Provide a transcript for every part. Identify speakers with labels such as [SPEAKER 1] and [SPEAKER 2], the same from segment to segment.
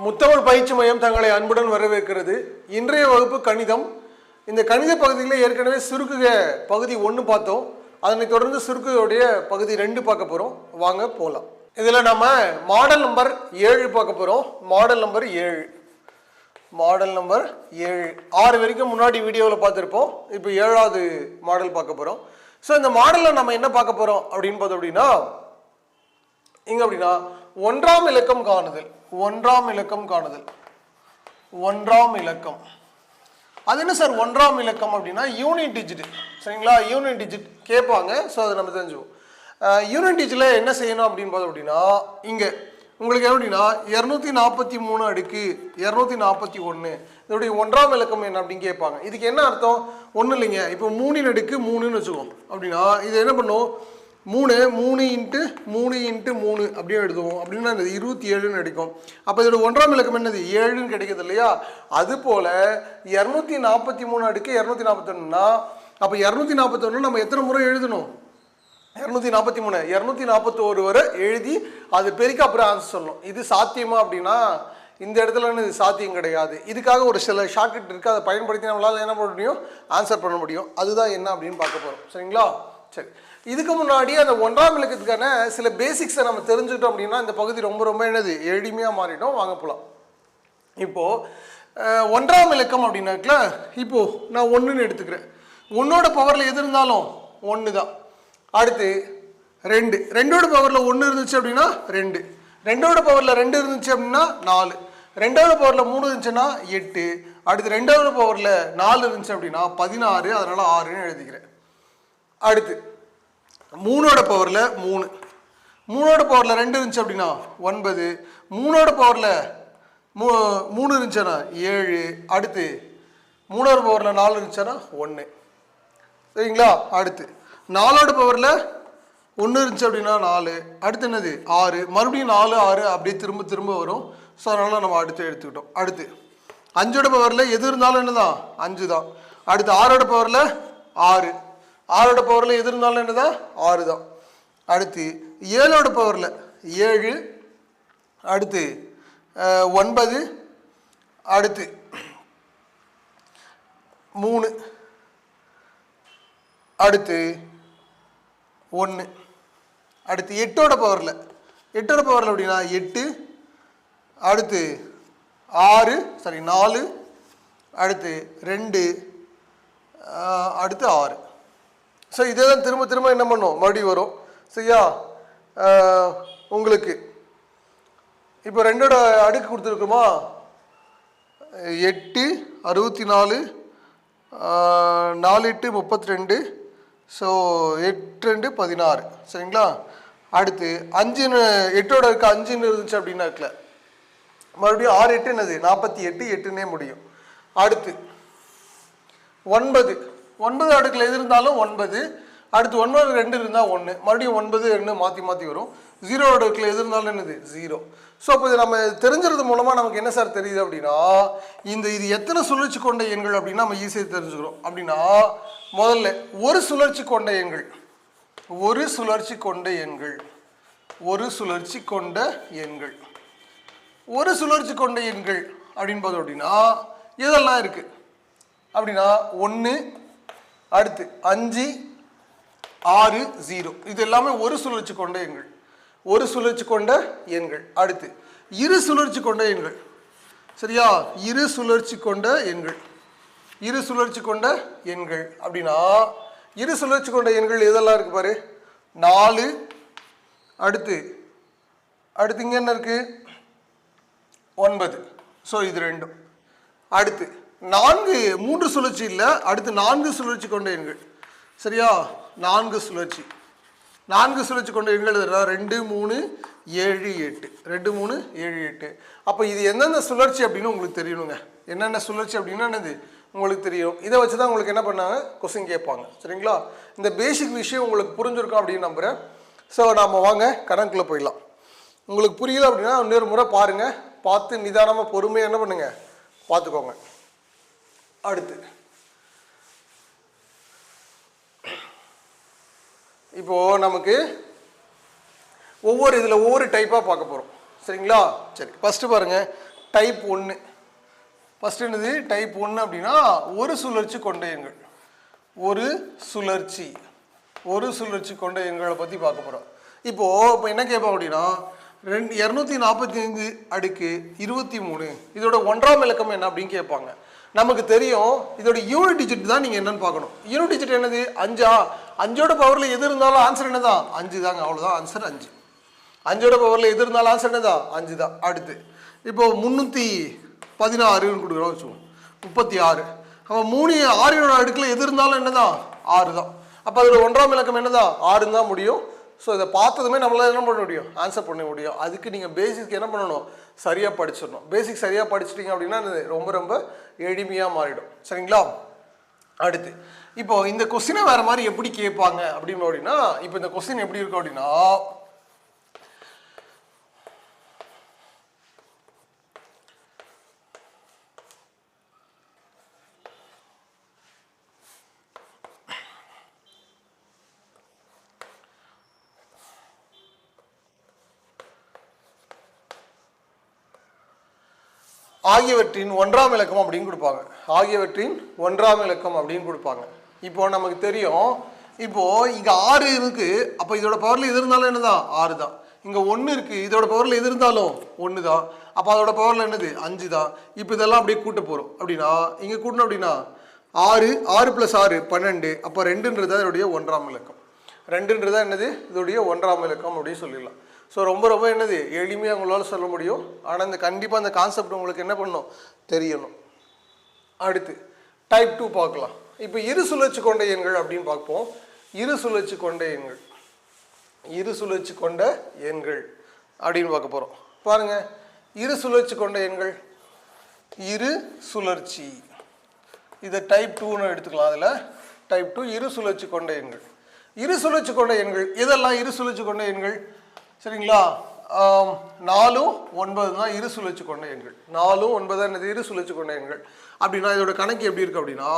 [SPEAKER 1] முத்தமிழ் பயிற்சி மையம் தங்களை அன்புடன் வரவேற்கிறது. இன்றைய வகுப்பு கணிதம். இந்த கணித பகுதியில் ஏற்கனவே சுருக்குக பகுதி 1 பார்த்தோம். அதனை தொடர்ந்து சுருக்குடைய பகுதி 2 பார்க்க போகிறோம். வாங்க போகலாம். இதில் நம்ம மாடல் நம்பர் 7 பார்க்க போகிறோம். மாடல் நம்பர் 7 6 வரைக்கும் முன்னாடி வீடியோவில் பார்த்துருப்போம். இப்போ 7வது மாடல் பார்க்க போகிறோம். ஸோ இந்த மாடலில் நம்ம என்ன பார்க்க போகிறோம் அப்படின்னு பார்த்தோம் அப்படின்னா, இங்கே அப்படின்னா ஒன்றாம் இலக்கம் காணுதல். அது என்ன சார் ஒன்றாம் இலக்கம் அப்படின்னா யூனிட் டிஜிட். சரிங்களா, யூனிட் டிஜிட் கேட்பாங்க. ஸோ அதை நம்ம தெரிஞ்சுவோம். யூனிட் டிஜிட்டில் என்ன செய்யணும் அப்படின்னு பார்த்தோம் அப்படின்னா, இங்கே உங்களுக்கு எப்படின்னா 243 அடுக்கு 241 இதோடைய ஒன்றாம் இலக்கம் என்ன அப்படின்னு கேட்பாங்க. இதுக்கு என்ன அர்த்தம்? ஒன்றும் இல்லைங்க. இப்போ 3 அடுக்கு 3ன்னு வச்சுக்கோம். அப்படின்னா இது என்ன பண்ணும், 3 இன்ட்டு 3 அப்படியே எழுதுவோம். அப்படின்னா 27ன்னு அடிக்கும். அப்போ இதோட ஒன்றாம் இலக்கம் என்னது 7ன்னு கிடைக்குது இல்லையா? அது போல் 243 அடுக்கு 241னா அப்போ 241 நம்ம எத்தனை முறை எழுதணும்? 243 241 வரை எழுதி அது பெருக்க அப்புறம் ஆன்சர் சொல்லணும். இது சாத்தியமா அப்படின்னா இந்த இடத்துல இது சாத்தியம் கிடையாது. இதுக்காக ஒரு சில ஷார்ட்கட் இருக்குது. அதை பயன்படுத்தி நம்மளால் என்ன பண்ண முடியும், ஆன்சர் பண்ண முடியும். அதுதான் என்ன அப்படின்னு பார்க்க போகிறோம். சரிங்களா, சரி. இதுக்கு முன்னாடி அந்த ஒன்றாம் இலக்கத்துக்கான சில பேசிக்ஸை நம்ம தெரிஞ்சுக்கிட்டோம் அப்படின்னா இந்த பகுதி ரொம்ப ரொம்ப என்னது எளிமையாக மாறிடும். வாங்க போகலாம். இப்போது ஒன்றாம் இலக்கம் அப்படின்னாக்கல, இப்போது நான் 1ன்னு எடுத்துக்கிறேன். 1ஓட பவரில் எது இருந்தாலும் 1 தான். அடுத்து 2, 2ஓட பவரில் 1 இருந்துச்சு அப்படின்னா 2, 2ஓட பவரில் 2 இருந்துச்சு அப்படின்னா 4, 2ஓட பவரில் 3 இருந்துச்சுன்னா 8, அடுத்து 2ஓட பவரில் 4 இருந்துச்சு அப்படின்னா 16, அதனால் 6ன்னு எழுதிக்கிறேன். அடுத்து 3ஓட பவரில் 3, 3ஓட பவரில் 2 இருந்துச்சு அப்படின்னா 9, 3ஓட பவரில் 3 இருந்துச்சுன்னா 7, அடுத்து 3ஓட பவரில் 4 இருந்துச்சுன்னா 1. சரிங்களா, அடுத்து 4ஓட பவரில் 1 இருந்துச்சு அப்படின்னா 4, அடுத்து என்னது 6, மறுபடியும் 4 6 அப்படியே திரும்ப திரும்ப வரும். ஸோ அதனால் நம்ம அடுத்து எடுத்துக்கிட்டோம். அடுத்து 5ஓட பவரில் எது இருந்தாலும் என்னதான் 5 தான். அடுத்து 6ஓட பவரில் 6, 6ஓட பவரில் எது இருந்தாலும் என்னதான் 6 தான். அடுத்து 7ஓட பவரில் 7, அடுத்து 9, அடுத்து 3, அடுத்து 1, அடுத்து 8ஓட பவரில் அப்படின்னா 8, அடுத்து 4, அடுத்து 2, அடுத்து 6. ஸோ இதே தான் திரும்ப திரும்ப என்ன பண்ணோம், மறுபடியும் வரும். சரியா, உங்களுக்கு இப்போ 2ஓட அடுக்கு கொடுத்துருக்குமா, 8 64, 4 8 32, ஸோ 8 2 16. சரிங்களா, அடுத்து 5ன்னு 8ஓட இருக்க 5ன்னு இருந்துச்சு அப்படின்னா இருக்கல, மறுபடியும் 6 8 என்னது 48, 8ன்னே முடியும். அடுத்து 9 அடுக்கில் எது இருந்தாலும் 9, அடுத்து 9 2 இருந்தால் 1, மறுபடியும் 9 2 மாற்றி வரும். 0 அடுக்கில் எது இருந்தாலும் என்னது 0. ஸோ அப்போ இது நம்ம தெரிஞ்சுறது மூலமாக நமக்கு என்ன சார் தெரியுது அப்படின்னா, இது எத்தனை சுழற்சி கொண்ட எண்கள் அப்படின்னா நம்ம ஈஸியாக தெரிஞ்சுக்கிறோம். அப்படின்னா முதல்ல ஒரு சுழற்சி கொண்ட எண்கள் அப்படின்னு பார்த்தோம் அப்படின்னா இதெல்லாம் இருக்குது. அப்படின்னா 1, அடுத்து 5 6 0 இது எல்லாமே ஒரு சுழற்சி கொண்ட எண்கள். அடுத்து இரு சுழற்சி கொண்ட எண்கள். சரியா, இரு சுழற்சி கொண்ட எண்கள் அப்படின்னா இரு சுழற்சி கொண்ட எண்கள் எதெல்லாம் இருக்கு பாரு, 4, அடுத்து இங்கே என்ன இருக்கு 9. ஸோ இது 2. அடுத்து 3 சுழற்சி இல்லை, அடுத்து 4 சுழற்சி கொண்ட எண்கள். சரியா, 4 சுழற்சி கொண்ட எண்கள் 2 3 7 8, 2 3 7 8. அப்போ இது எந்தெந்த சுழற்சி அப்படின்னு உங்களுக்கு தெரியணுங்க. என்னென்ன சுழற்சி அப்படின்னா என்னது உங்களுக்கு தெரியும். இதை வச்சு தான் உங்களுக்கு என்ன பண்ணாங்க, கொஸ்டின் கேட்பாங்க. சரிங்களா, இந்த பேசிக் விஷயம் உங்களுக்கு புரிஞ்சிருக்கும் அப்படின்னு நம்புகிறேன். ஸோ நாம் வாங்க கணக்குள்ளே போயிடலாம். உங்களுக்கு புரியல அப்படின்னா இன்னொரு முறை பாருங்கள், பார்த்து நிதானமாக பொறுமையாக என்ன பண்ணுங்க பார்த்துக்கோங்க. அடுத்து இப்போது நமக்கு ஒவ்வொரு டைப்பாக பார்க்க போகிறோம். சரிங்களா, சரி. ஃபஸ்ட்டு பாருங்கள், டைப் 1. ஃபஸ்ட்டு என்னது டைப் 1 அப்படின்னா ஒரு சுழற்சி கொண்ட எண்கள். ஒரு சுழற்சி கொண்ட எண்களை பற்றி பார்க்க போகிறோம். இப்போ என்ன கேட்போம் அப்படின்னா 245 அடுக்கு 23 இதோட ஒன்றாம் இலக்கம் என்ன அப்படின்னு கேட்பாங்க. நமக்கு தெரியும் இதோட யூனிட் டிஜிட் தான் நீங்கள் என்னன்னு பார்க்கணும். யூனிட் டிஜிட் என்னது 5. 5ஓட பவரில் எது இருந்தாலும் ஆன்சர் என்னதான் 5 தாங்க. அவ்வளோதான் ஆன்சர் 5. 5ஓட பவரில் எது இருந்தாலும் ஆன்சர் என்னதான் 5 தான். அடுத்து இப்போ 316 கொடுக்குறோம் வச்சுக்கோங்க 36. அப்போ 3 6ஓட அடுக்கில் எது இருந்தாலும் என்னதான் 6 தான். அப்போ அதோட ஒன்றாம் இலக்கம் என்னதான் 6 தான் முடியும். ஸோ இதை பார்த்ததுமே நம்மளால் என்ன பண்ண முடியும் ஆன்சர் பண்ண முடியும். அதுக்கு நீங்கள் பேசிக் என்ன பண்ணணும் சரியாக படிச்சிடணும். பேசிக் சரியாக படிச்சிட்டிங்க அப்படின்னா ரொம்ப ரொம்ப எளிமையாக மாறிடும். சரிங்களா? அடுத்து இப்போ இந்த கொஸ்டினை வேறு மாதிரி எப்படி கேட்பாங்க அப்படின்னு அப்படின்னா இப்போ இந்த கொஸ்டின் எப்படி இருக்கும் அப்படின்னா ஆகியவற்றின் ஒன்றாம் இலக்கம் அப்படின்னு கொடுப்பாங்க. இப்போ நமக்கு தெரியும் இப்போ இங்க 6 இருக்கு. அப்போ இதோட பவர்ல எது இருந்தாலும் என்னதான் 6 தான். இங்க 1 இருக்கு. இதோட பவர்ல எது இருந்தாலும் 1 தான். அப்போ அதோட பவர்ல என்னது 5 தான். இப்போ இதெல்லாம் அப்படியே கூட்ட போறோம் அப்படின்னா இங்க கூட்டணும் அப்படின்னா 6 + 6 12. அப்போ 2ன்றது இதோடைய ஒன்றாம் இலக்கம். 2ன்றது என்னது இதோடைய ஒன்றாம் இலக்கம் அப்படின்னு சொல்லிடலாம். ஸோ ரொம்ப ரொம்ப என்னது எளிமையாக உங்களால் சொல்ல முடியும். ஆனால் இந்த கண்டிப்பாக அந்த கான்செப்ட் உங்களுக்கு என்ன பண்ணணும் தெரியணும். அடுத்து டைப் 2 பார்க்கலாம். இப்போ இரு சுழற்சி கொண்ட எண்கள் அப்படின்னு பார்ப்போம். இரு சுழற்சி கொண்ட எண்கள் அப்படின்னு பார்க்க போகிறோம். பாருங்கள் இரு சுழற்சி கொண்ட எண்கள் இரு சுழற்சி இதை டைப் 2ன்னு எடுத்துக்கலாம். அதில் டைப் 2 இரு சுழற்சி கொண்ட எண்கள். இரு சுழற்சி கொண்ட எண்கள் எதெல்லாம் இரு சுழற்சி கொண்ட எண்கள் சரிங்களா? 4 9 தான் இரு சுழற்சி கொண்ட எண்கள். 4 9 என்னது இரு சுழற்சி கொண்ட எண்கள். அப்படின்னா இதோட கணக்கு எப்படி இருக்கு அப்படின்னா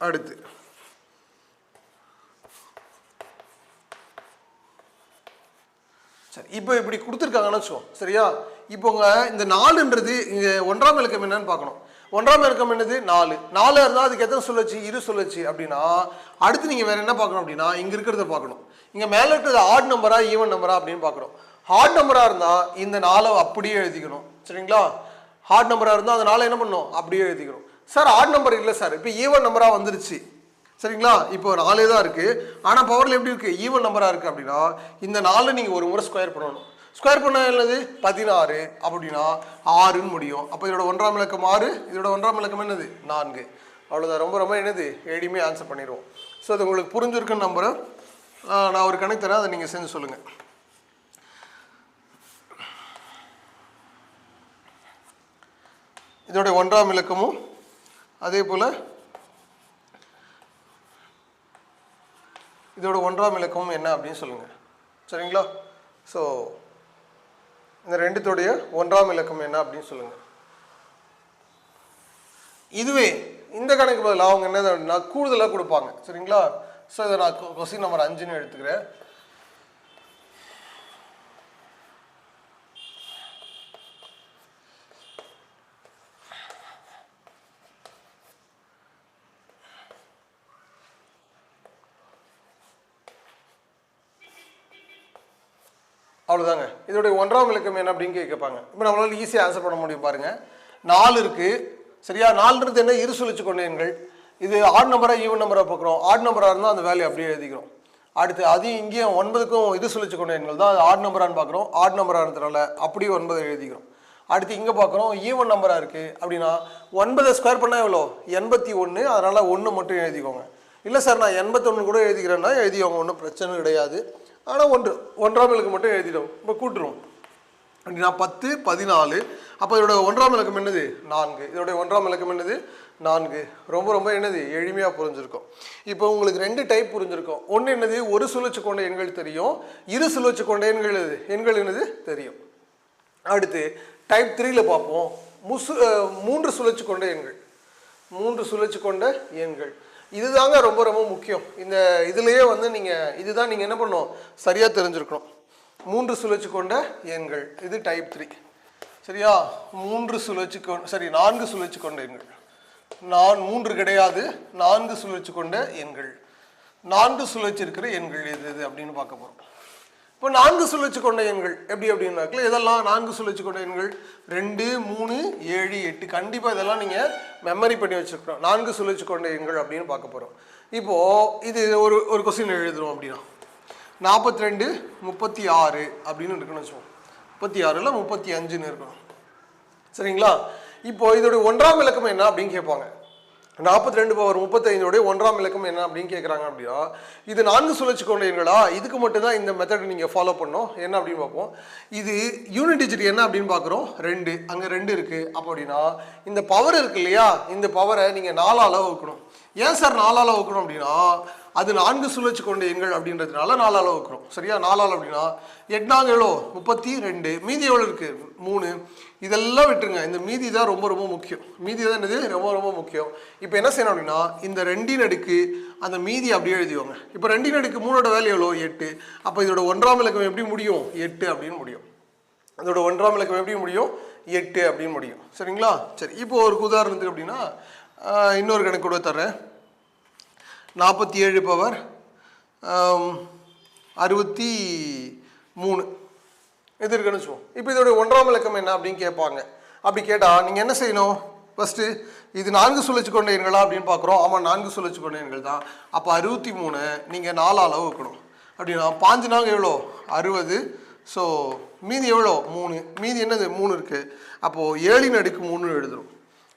[SPEAKER 1] அடுத்து சரி இப்போ இப்படி கொடுத்துருக்காங்கன்னு வச்சுக்கோம். சரியா? இப்போங்க இந்த 4ன்றது இங்கே ஒன்றாம் இலக்கம் என்னன்னு பார்க்கணும். ஒன்றாம் இலக்கம் என்னது 4. 4 இருந்தால் அதுக்கு எத்தனை சுழற்சி இரு சுழற்சி அப்படின்னா அடுத்து நீங்கள் வேறு என்ன பார்க்கணும் அப்படின்னா இங்கே இருக்கிறத பார்க்கணும். இங்கே மேலே இருக்கிறது ஆட் நம்பரா ஈவன் நம்பரா அப்படின்னு பார்க்குறோம். ஹார்ட் நம்பராக இருந்தால் இந்த 4 அப்படியே எழுதிக்கணும். சரிங்களா? ஹார்ட் நம்பராக இருந்தால் அந்த 4 என்ன பண்ணணும் அப்படியே எழுதிக்கணும். சார் ஆட் நம்பர் இல்லை சார் இப்போ ஈவன் நம்பராக வந்துருச்சு. சரிங்களா? இப்போ 4 தான் இருக்குது. ஆனால் பவரில் எப்படி இருக்குது ஈவன் நம்பராக இருக்குது அப்படின்னா இந்த 4 நீங்கள் ஒரு முறை ஸ்கொயர் பண்ணணும். ஸ்கொயர் பண்ண என்னது 16 அப்படின்னா 6ன்னு முடியும். அப்போ இதோட ஒன்றாம் இலக்கம் 6. இதோட ஒன்றாம் இலக்கம் என்னது 4. அவ்வளோதான். ரொம்ப ரொம்ப என்னது எளிமையாக ஆன்சர் பண்ணிடுவோம். ஸோ அது உங்களுக்கு புரிஞ்சிருக்குன்னு நம்புகிறேன். நான் ஒரு கணக்கு தரேன், அதை நீங்கள் செஞ்சு சொல்லுங்கள். இதோட ஒன்றாம் இலக்கமும் அதே போல் இதோட ஒன்றாம் இலக்கமும் என்ன அப்படின்னு சொல்லுங்கள். சரிங்களா? ஸோ இந்த ரெண்டுத்தோடைய ஒன்றாம் இலக்கம் என்ன அப்படின்னு சொல்லுங்கள். இதுவே இந்த கணக்கு பதில் அவங்க என்ன கூடுதலாக கொடுப்பாங்க. சரிங்களா? ஸோ இதை நான் கொஸ்டின் நம்பர் 5ன்னு எடுத்துக்கிறேன். அவ்வளோதாங்க. இதோடைய ஒன்றாம் இலக்கம் என்ன அப்படின்னு கேட்பாங்க. இப்போ நம்மளால ஈஸியாக ஆன்சர் பண்ண முடியும். பாருங்கள் 4 இருக்குது. சரியா? 4ன்றது என்ன இரு சுழற்சி கொண்ட எண்கள். இது ஆட் நம்பராக ஈவன் நம்பராக பார்க்குறோம். ஆட் நம்பராக இருந்தால் அந்த வேல்யூ அப்படியே எழுதிக்கிறோம். அடுத்து அதையும் இங்கேயும் 9க்கும் இரு சுழற்சி கொண்ட எண்கள் தான். அது ஆட் நம்பரான்னு பார்க்குறோம். ஆட் நம்பராக இருந்ததுனால அப்படியே 9 எழுதிக்கிறோம். அடுத்து இங்கே பார்க்குறோம் ஈவன் நம்பராக இருக்குது அப்படின்னா 9 ஸ்கொயர் பண்ணால் எவ்வளோ 81. அதனால் 1 மட்டும் எழுதிக்கோங்க. இல்லை சார் நான் 81 கூட எழுதிக்கிறேன்னா எழுதிக்கோங்க, ஒன்றும் பிரச்சனை கிடையாது. ஆனால் ஒன்றாம் இலக்கம் மட்டும் எழுதிடும். இப்போ கூட்டுருவோம் அப்படின்னா 10 14. அப்போ இதோட ஒன்றாம் இலக்கம் என்னது 4. இதோடைய ஒன்றாம் இலக்கம் என்னது 4. ரொம்ப ரொம்ப என்னது எளிமையாக புரிஞ்சிருக்கும். இப்போ உங்களுக்கு 2 டைப் புரிஞ்சிருக்கும். ஒன்று என்னது ஒரு சுழற்சி கொண்ட எண்கள் தெரியும், இரு சுழற்சி கொண்ட எண்கள் என்னது தெரியும். அடுத்து டைப் 3ல பார்ப்போம் 3 சுழற்சி கொண்ட எண்கள். 3 சுழற்சி கொண்ட எண்கள் இதுதாங்க ரொம்ப ரொம்ப முக்கியம். இந்த இதுலேயே வந்து நீங்கள் இதுதான் நீங்கள் என்ன பண்ணணும், சரியாக தெரிஞ்சிருக்கணும். 3 சுழற்சி கொண்ட எண்கள், இது டைப் 3. சரியா? 4 சுழற்சி கொண்ட எண்கள். 3 கிடையாது, 4 சுழற்சி கொண்ட எண்கள். 4 சுழற்சி இருக்கிற எண்கள் எது அப்படின்னு பார்க்க போகிறோம். இப்போ 4 சுழற்சி கொண்ட எண்கள் எப்படி அப்படின்னாக்கல இதெல்லாம் 4 சுழற்சி கொண்ட எண்கள் 2, 3, 7, 8. கண்டிப்பாக இதெல்லாம் நீங்கள் மெமரி பண்ணி வச்சுருக்கணும். 4 சுழற்சி கொண்ட எண்கள் அப்படின்னு பார்க்க போகிறோம். இப்போது இது ஒரு கொஸ்டின் எழுதுறோம் அப்படின்னா 42, 36 அப்படின்னு இருக்குன்னு வச்சுக்கோம். 36 35ன்னு இருக்கணும். சரிங்களா? இப்போ இதோடைய 1ஆம் இலக்கம் என்ன அப்படின்னு கேட்பாங்க. 42/35 1ஆம் இலக்கம் என்ன அப்படின்னு கேட்குறாங்க. அப்படின்னா இது 4 சுழற்சி கொண்ட எண்களா? இதுக்கு மட்டும்தான் இந்த மெத்தட் நீங்கள் ஃபாலோ பண்ணணும். என்ன அப்படின்னு பார்ப்போம். இது யூனிட் டிஜிட் என்ன அப்படின்னு பார்க்குறோம். 2, அங்கே 2 இருக்குது. அப்போ அப்படின்னா இந்த பவர் இருக்கு இல்லையா, இந்த பவரை நீங்கள் 4ஆல் வகுக்கணும். ஏன் சார் 4ஆல் வகுக்கணும் அப்படின்னா அது 4 சுழற்சி கொண்ட எண்கள் அப்படின்றதுனால 4ஆல் வகுக்கிறோம். சரியா? 4ஆல் அப்படின்னா 8 எவ்வளோ 32, மீதி எவ்வளோ இருக்குது 3. இதெல்லாம் விட்டுருங்க, இந்த மீதி தான் ரொம்ப ரொம்ப முக்கியம். மீதி தான் என்னது ரொம்ப ரொம்ப முக்கியம். இப்போ என்ன செய்யணும் அப்படின்னா இந்த 2 அடுக்கு அந்த மீதி அப்படியே எழுதிவாங்க. இப்போ 2 அடுக்கு 3 வேல்யூ எவ்வளோ 8. அப்போ இதோட 1ஆம் இலக்கம் எப்படி முடியும் 8 அப்படின்னு முடியும். அதோட 1ஆம் இலக்கம் எப்படி முடியும் 8 அப்படின்னு முடியும். சரிங்களா? சரி, இப்போ ஒரு உதாரணத்துக்கு அப்படின்னா இன்னொரு கணக்கு கூட தர்றேன். 47/63 இது இருக்குன்னு வச்சுக்கோம். இப்போ இதோடைய 1ஆம் இலக்கம் என்ன அப்படின்னு கேட்பாங்க. அப்படி கேட்டால் நீங்கள் என்ன செய்யணும், ஃபஸ்ட்டு இது 4 சுழற்சி கொண்ட எண்களா அப்படின்னு பார்க்குறோம். ஆமாம், 4 சுழற்சி கொண்ட எண்கள் தான். அப்போ 63 நீங்கள் 4ஆல் வகுக்கணும். அப்படின்னா 5 நாங்கள் எவ்வளோ 60. ஸோ மீதி எவ்வளோ 3. மீதி என்னது 3 இருக்குது. அப்போது 7 அடுக்கு 3 எழுதுறோம்.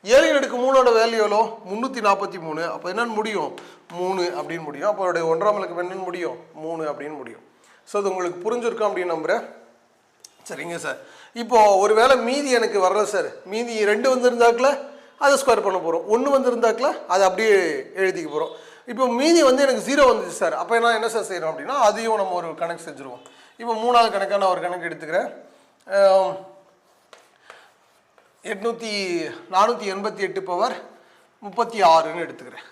[SPEAKER 1] 7 அடுக்கு 3 வேல்யூ எவ்வளோ 343. அப்போ என்னென்னு முடியும் 3 அப்படின்னு முடியும். அப்போ அதோடைய 1ஆம் இலக்கம் என்னென்னு முடியும் 3 அப்படின்னு முடியும். ஸோ அது உங்களுக்கு புரிஞ்சிருக்கும் அப்படின்னு நம்புகிறேன். சரிங்க சார். இப்போது ஒரு வேளை மீதி எனக்கு வரல சார், மீதி 2 வந்துருந்தாக்கில் அதை ஸ்கொயர் பண்ண போகிறோம், 1 வந்துருந்தாக்கில் அதை அப்படியே எழுதிக்க போகிறோம். இப்போ மீதி வந்து எனக்கு 0 வந்துச்சு சார். அப்போ நான் என்ன சார் செய்கிறோம் அப்படின்னா அதையும் நம்ம ஒரு கணக்கு செஞ்சுருவோம். இப்போ 3ஆவது கணக்காக நான் ஒரு கணக்கு எடுத்துக்கிறேன். 488/36ன்னு எடுத்துக்கிறேன்.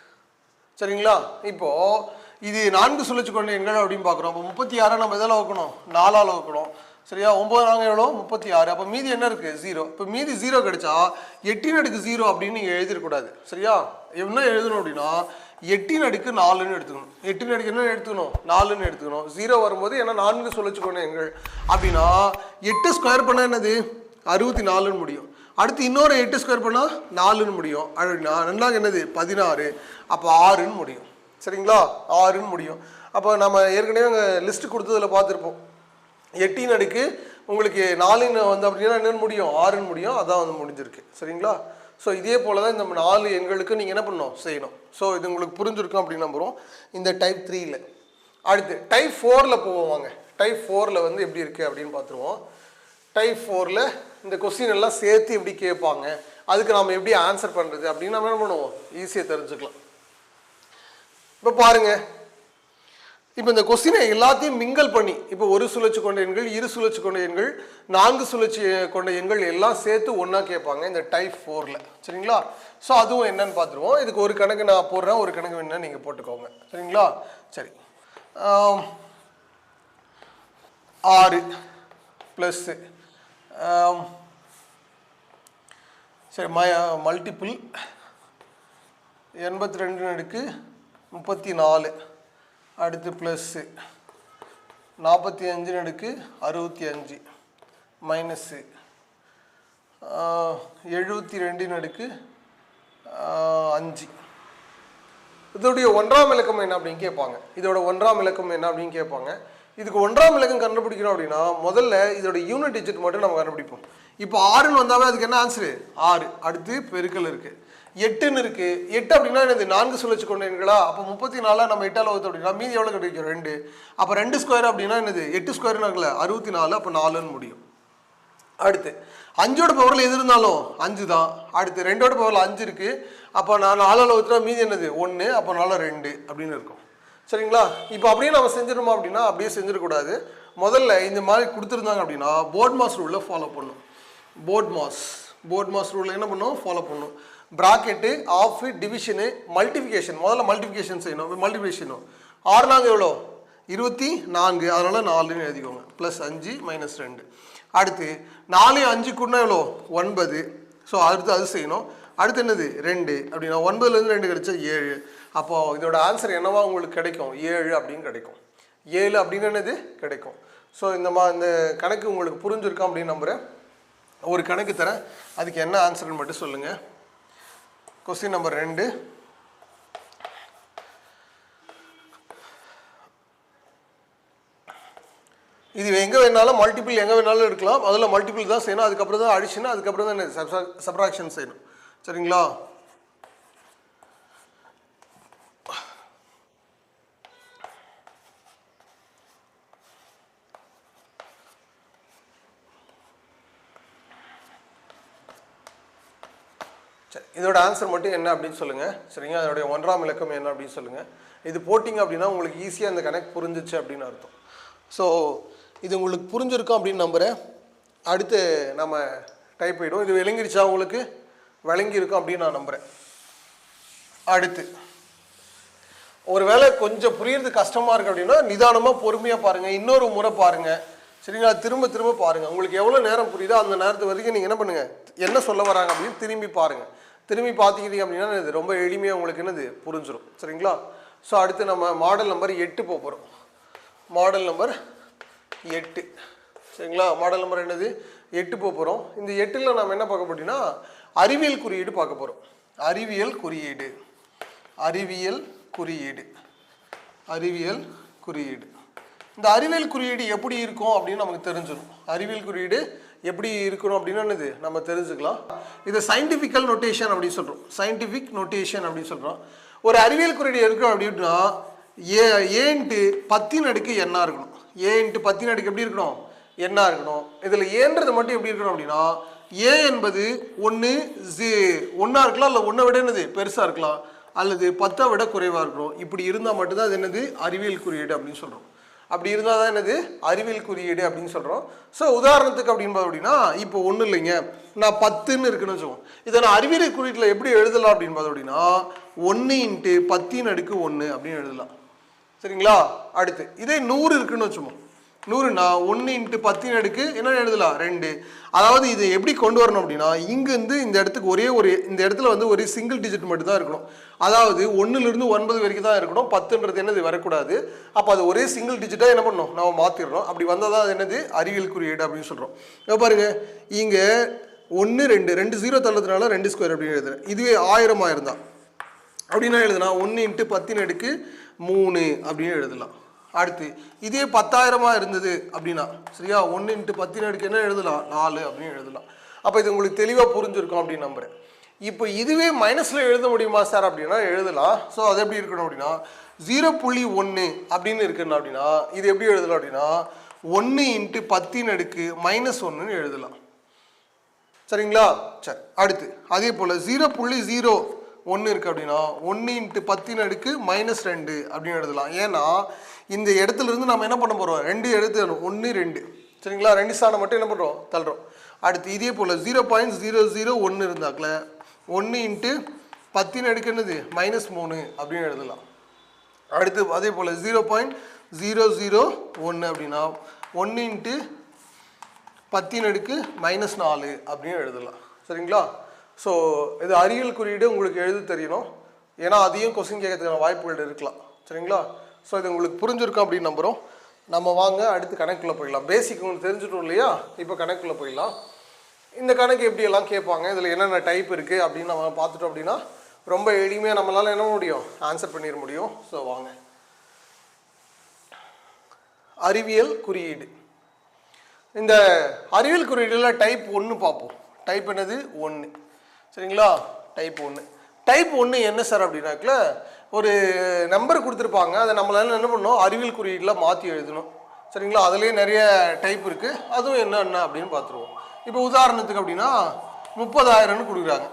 [SPEAKER 1] சரிங்களா? இப்போது இது 4 சுழற்சி கொண்ட எண்கள் அப்படின்னு பார்க்குறோம். அப்போ 36 நம்ம எதில் வகுக்கணும் 4ஆல் வகுக்கணும். சரியா? 9 நாங்கள் எவ்வளோ 36. அப்போ மீதி என்ன இருக்குது 0. இப்போ மீதி 0 கிடைச்சா 8 அடுக்கு 0 அப்படின்னு நீங்கள் எழுதிடக்கூடாது. சரியா? என்ன எழுதணும் அப்படின்னா 8 அடுக்கு 4ன்னு எடுத்துக்கணும். 8 அடுக்கு என்ன எடுத்துக்கணும் 4ன்னு எடுத்துக்கணும். 0 வரும்போது ஏன்னா 4 சுழற்சி கொண்ட எண்கள் அப்படின்னா 8 ஸ்கொயர் பண்ணால் என்னது 64ன்னு முடியும். அடுத்து இன்னொரு 8 ஸ்கொயர் பண்ணால் 4ன்னு முடியும். அப்படின்னா ரெண்டாங்க என்னது 16. அப்போ 6ன்னு முடியும். சரிங்களா? 6ன்னு முடியும். அப்போ நம்ம ஏற்கனவே அங்கே லிஸ்ட்டு கொடுத்ததில் பார்த்துருப்போம். 8 அடுக்கு உங்களுக்கு 4ன்னு வந்து அப்படின்னா என்னென்னு முடியும் 6ன்னு முடியும். அதான் வந்து முடிஞ்சிருக்கு. சரிங்களா? ஸோ இதே போல் தான் இந்த 4 எண்களுக்கு நீங்கள் என்ன பண்ணணும் செய்யணும். ஸோ இது உங்களுக்கு புரிஞ்சிருக்கும் அப்படின்னு நம்புகிறோம் இந்த டைப் 3ல். அடுத்து டைப் 4ல் போவாங்க. டைப் 4ல் வந்து எப்படி இருக்குது அப்படின்னு பார்த்துருவோம். டைப் 4ல் இந்த கொஸ்டின் எல்லாம் சேர்த்து எப்படி கேட்பாங்க, அதுக்கு நம்ம எப்படி ஆன்சர் பண்ணுறது அப்படின்னு நம்ம என்ன பண்ணுவோம் ஈஸியாக தெரிஞ்சுக்கலாம். இப்போ பாருங்கள், இப்போ இந்த கொஸ்டினை எல்லாத்தையும் மிங்கல் பண்ணி இப்போ 1 சுழற்சி கொண்ட எண்கள் 2 சுழற்சி கொண்ட எண்கள் 4 சுழற்சி கொண்ட எண்கள் எல்லாம் சேர்த்து ஒன்றா கேட்பாங்க இந்த டைப் 4ல். சரிங்களா? ஸோ அதுவும் என்னன்னு பார்த்துருவோம். இதுக்கு ஒரு கணக்கு நான் போடுறேன், ஒரு கணக்கு வேணுன்னா நீங்கள் போட்டுக்கோங்க. சரிங்களா? சரி, 6 ப்ளஸ்ஸு சரி மல்டிபிள் 82 அடுக்கு 34 அடுத்து ப்ளஸ்ஸு 45 அடுக்கு 65 மைனஸ்ஸு 72 அடுக்கு 5. இதோடைய 1ஆம் இலக்கம் என்ன அப்படின்னு கேட்பாங்க. இதோட 1ஆம் இலக்கம் என்ன அப்படின்னு கேட்பாங்க. இதுக்கு 1ஆம் இலக்கம் கண்டுபிடிக்கணும் அப்படின்னா முதல்ல இதோட யூனிட் டிஜிட் மட்டும் நம்ம கண்டுபிடிப்போம். இப்போ 6ன்னு வந்தாவே அதுக்கு என்ன ஆன்சரு 6. அடுத்து பெருக்கல் இருக்குது 8ன்னு இருக்குது. 8 அப்படின்னா என்னது 4 சுழற்சி கொண்ட எண்களா? அப்போ 34 நம்ம 8ஆல் வகுத்து அப்படின்னா மீதி எவ்வளோ கிடைக்கும் 2. அப்போ 2 ஸ்கொயர் அப்படின்னா என்னது 8 ஸ்கொயர்னு இருக்குல்ல 64. அப்போ 4ன்னு முடியும். அடுத்து 5ஓட பவரில் எது இருந்தாலும் 5 தான். அடுத்து 2ஓட பவரில் 5 இருக்குது. அப்போ நான் 4ஆல் வகுத்துனா மீதி என்னது 1. அப்போ 4 2 அப்படின்னு இருக்கும். சரிங்களா? இப்போ அப்படியே நம்ம செஞ்சிடணுமா அப்படின்னா அப்படியே செஞ்சிடக்கூடாது. முதல்ல இந்த மாதிரி கொடுத்துருந்தாங்க அப்படின்னா போர்ட் மாஸ் ரூலில் ஃபாலோ பண்ணும். BODMAS BODMAS rule என்ன பண்ணணும், ஃபாலோ பண்ணணும். Bracket, of, division, multiplication. முதல்ல மல்டிஃபிகேஷன் செய்யணும். மல்டிஃபிகேஷனும் 6 4 எவ்வளோ 24, அதனால் 4ன்னு எழுதிக்கோங்க. Plus 5 minus 2. அடுத்து 4 5 கூட்டினா எவ்வளோ 9. ஸோ அடுத்து அது செய்யணும். அடுத்து என்னது 2 அப்படின்னா 9லேருந்து 2 கிடைச்சா 7. அப்போது இதோட ஆன்சர் என்னவா உங்களுக்கு கிடைக்கும், 7 அப்படின்னு கிடைக்கும். 7 அப்படின்னு என்னது கிடைக்கும். ஸோ இந்த கணக்கு உங்களுக்கு புரிஞ்சிருக்கோம் அப்படின்னு நம்புகிறேன். ஒரு கணக்கு தரேன், அதுக்கு என்ன ஆன்சர்னு மட்டும் சொல்லுங்கள். Question number 2. இது எங்கே வேணாலும் மல்டிபிள் எங்கே வேணாலும் எடுக்கலாம். அதில் மல்டிபிள் தான் செய்யணும். அதுக்கப்புறம் தான் அடிஷன், அதுக்கப்புறம் தான் என்ன சப்ராக்ஷன் செய்யணும். சரிங்களா? சரி, இதோட ஆன்சர் மட்டும் என்ன அப்படின்னு சொல்லுங்கள். சரிங்க, அதோடைய 1ஆம் இலக்கம் என்ன அப்படின்னு சொல்லுங்கள். இது போட்டிங்க அப்படின்னா உங்களுக்கு ஈஸியாக அந்த கணக்கு புரிஞ்சிச்சு அப்படின்னு அர்த்தம். ஸோ இது உங்களுக்கு புரிஞ்சிருக்கும் அப்படின்னு நம்புகிறேன். அடுத்து நம்ம டைப் பண்ணிவிடுவோம். இது விளங்கிடுச்சா உங்களுக்கு? விளங்கியிருக்கும் அப்படின்னு நான் நம்புகிறேன். அடுத்து ஒரு வேளை கொஞ்சம் புரியுறது கஷ்டமாக இருக்குது அப்படின்னா நிதானமாக பொறுமையாக பாருங்கள், இன்னொரு முறை பாருங்கள். சரிங்களா? திரும்ப திரும்ப பாருங்கள். உங்களுக்கு எவ்வளோ நேரம் புரியுதோ அந்த நேரத்து வரைக்கும் நீங்கள் என்ன பண்ணுங்கள், என்ன சொல்ல வராங்க அப்படின்னு திரும்பி பாருங்கள். திரும்பி பார்த்துக்கிட்டீங்க அப்படின்னா இது ரொம்ப எளிமையாக உங்களுக்கு என்னது புரிஞ்சிடும். சரிங்களா? ஸோ அடுத்து நம்ம மாடல் நம்பர் 8 போகிறோம். Model number 8. சரிங்களா? மாடல் நம்பர் என்னது 8 போகிறோம். இந்த 8ல் நம்ம என்ன பார்க்க போறோம்னா அறிவியல் குறியீடு பார்க்க போகிறோம். அறிவியல் குறியீடு, அறிவியல் குறியீடு, அறிவியல் குறியீடு. இந்த அறிவியல் குறியீடு எப்படி இருக்கும் அப்படின்னு நமக்கு தெரிஞ்சிடும். அறிவியல் குறியீடு எப்படி இருக்கணும் அப்படின்னு என்னது நம்ம தெரிஞ்சுக்கலாம். இதை சயின்டிஃபிக்கல் நோட்டேஷன் அப்படின்னு சொல்கிறோம். சயின்டிஃபிக் நோட்டேஷன் அப்படின்னு சொல்கிறோம். ஒரு அறிவியல் குறியீடு இருக்கணும் அப்படின்னா ஏன்ட்டு 10 என்ன இருக்கணும். ஏன்ட்டு 10 எப்படி இருக்கணும், என்ன இருக்கணும். இதில் ஏன்றது மட்டும் எப்படி இருக்கணும் அப்படின்னா ஏ என்பது 1 1 இருக்கலாம், இல்லை 1 விட என்னது பெருசாக இருக்கலாம், அல்லது 10 விட குறைவாக இருக்கணும். இப்படி இருந்தால் மட்டும்தான் அது என்னது அறிவியல் குறியீடு அப்படின்னு சொல்கிறோம். அப்படி இருந்தால் தான் என்னது அறிவியல் குறியீடு அப்படின்னு சொல்கிறோம். ஸோ உதாரணத்துக்கு அப்படின்னா இப்போ ஒன்றும் இல்லைங்க, நான் 10ன்னு இருக்குன்னு வச்சுக்கோங்க. இதை நான் அறிவியல் குறியீட்டில் எப்படி எழுதலாம் அப்படின்னா 1 × 10⁻1 அப்படின்னு எழுதலாம். சரிங்களா? அடுத்து இதே 100 இருக்குன்னு வச்சுக்கோங்க. 100னா 1 × 10 என்ன எழுதலாம் 2. அதாவது இதை எப்படி கொண்டு வரணும் அப்படின்னா இங்கேருந்து இந்த இடத்துக்கு இந்த இடத்துல வந்து ஒரு சிங்கிள் டிஜிட் மட்டும் தான் இருக்கணும். அதாவது 1லிருந்து 9 வரைக்கும் தான் இருக்கணும். 10ன்றது என்னது வரக்கூடாது. அப்போ அது ஒரே சிங்கிள் டிஜிட்டாக என்ன பண்ணணும், நம்ம மாற்றிடணும். அப்படி வந்தால் தான் அது என்னது அறிவியல் குறியீடு அப்படின்னு சொல்கிறோம். இப்போ பாருங்க, இங்கே 1 2 2 0 தள்ளதுனால 2² அப்படின்னு எழுதுறேன். இதுவே 1000 இருந்தால் அப்படின்னா எழுதுனா 1 × 10⁻3 அப்படின்னு எழுதலாம். அடுத்து இதே 10,000 இருந்தது அப்படின்னா சரியா 1 × 10 என்ன எழுதலாம் 4 அப்படின்னு எழுதலாம். அப்போ இது உங்களுக்கு தெளிவாக புரிஞ்சிருக்கும் அப்படின்னு நம்புகிறேன். இப்போ இதுவே மைனஸில் எழுத முடியுமா சார் அப்படின்னா எழுதலாம். ஸோ அது எப்படி இருக்கணும் அப்படின்னா 0.1 அப்படின்னு இருக்குன்னு அப்படின்னா இது எப்படி எழுதலாம் அப்படின்னா 1 × 10⁻−1 எழுதலாம். சரிங்களா? சரி, அடுத்து அதே போல் 0.01 இருக்குது அப்படின்னா 1 × 10⁻−2 அப்படின்னு எழுதலாம். ஏன்னா இந்த இடத்துல இருந்து நம்ம என்ன பண்ண போகிறோம், 2 எடுத்து 1 2. சரிங்களா? 2 ஸ்தானம் மட்டும் என்ன பண்ணுறோம் தள்ளுறோம். அடுத்து இதே போல் 0.001 இருந்தாக்கல 1 × 10 என்னது -3 அப்படின்னு எழுதலாம். அடுத்து அதே போல் 0.001 அப்படின்னா 1 × 10⁻−4 அப்படின்னு எழுதலாம். சரிங்களா? ஸோ இது அறிவியல் குறியீடு உங்களுக்கு எழுத தெரியணும். ஏன்னா அதையும் கொஸ்டின் கேட்கறதுக்கான வாய்ப்புகள் இருக்கலாம். சரிங்களா? ஸோ இது உங்களுக்கு புரிஞ்சிருக்கும் அப்படின்னு நம்புகிறோம். நம்ம வாங்க அடுத்து கணக்குள்ளே போயிடலாம். பேசிக் உங்களுக்கு தெரிஞ்சிட்டோம் இல்லையா? இப்போ கணக்குள்ளே போயிடலாம். இந்த கணக்கு எப்படியெல்லாம் கேட்பாங்க, இதில் என்னென்ன டைப் இருக்குது அப்படின்னு நம்ம பார்த்துட்டோம் அப்படின்னா ரொம்ப எளிமையாக நம்மளால் என்ன முடியும், ஆன்சர் பண்ணிட முடியும். ஸோ வாங்க அறிவியல் குறியீடு. இந்த அறிவியல் குறியீடில் டைப் 1 பார்ப்போம். டைப் என்னது 1. சரிங்களா? டைப் 1. டைப் 1 என்ன சார் அப்படின்னாக்கல ஒரு நம்பர் கொடுத்துருப்பாங்க, அதை நம்மளால என்ன பண்ணணும் அறிவியல் குறியீடில் மாற்றி எழுதணும். சரிங்களா? அதுலேயே நிறைய டைப் இருக்குது. அதுவும் என்ன அப்படின்னு பார்த்துருவோம். இப்போ உதாரணத்துக்கு அப்படின்னா 30,000ன்னு கொடுக்குறாங்க.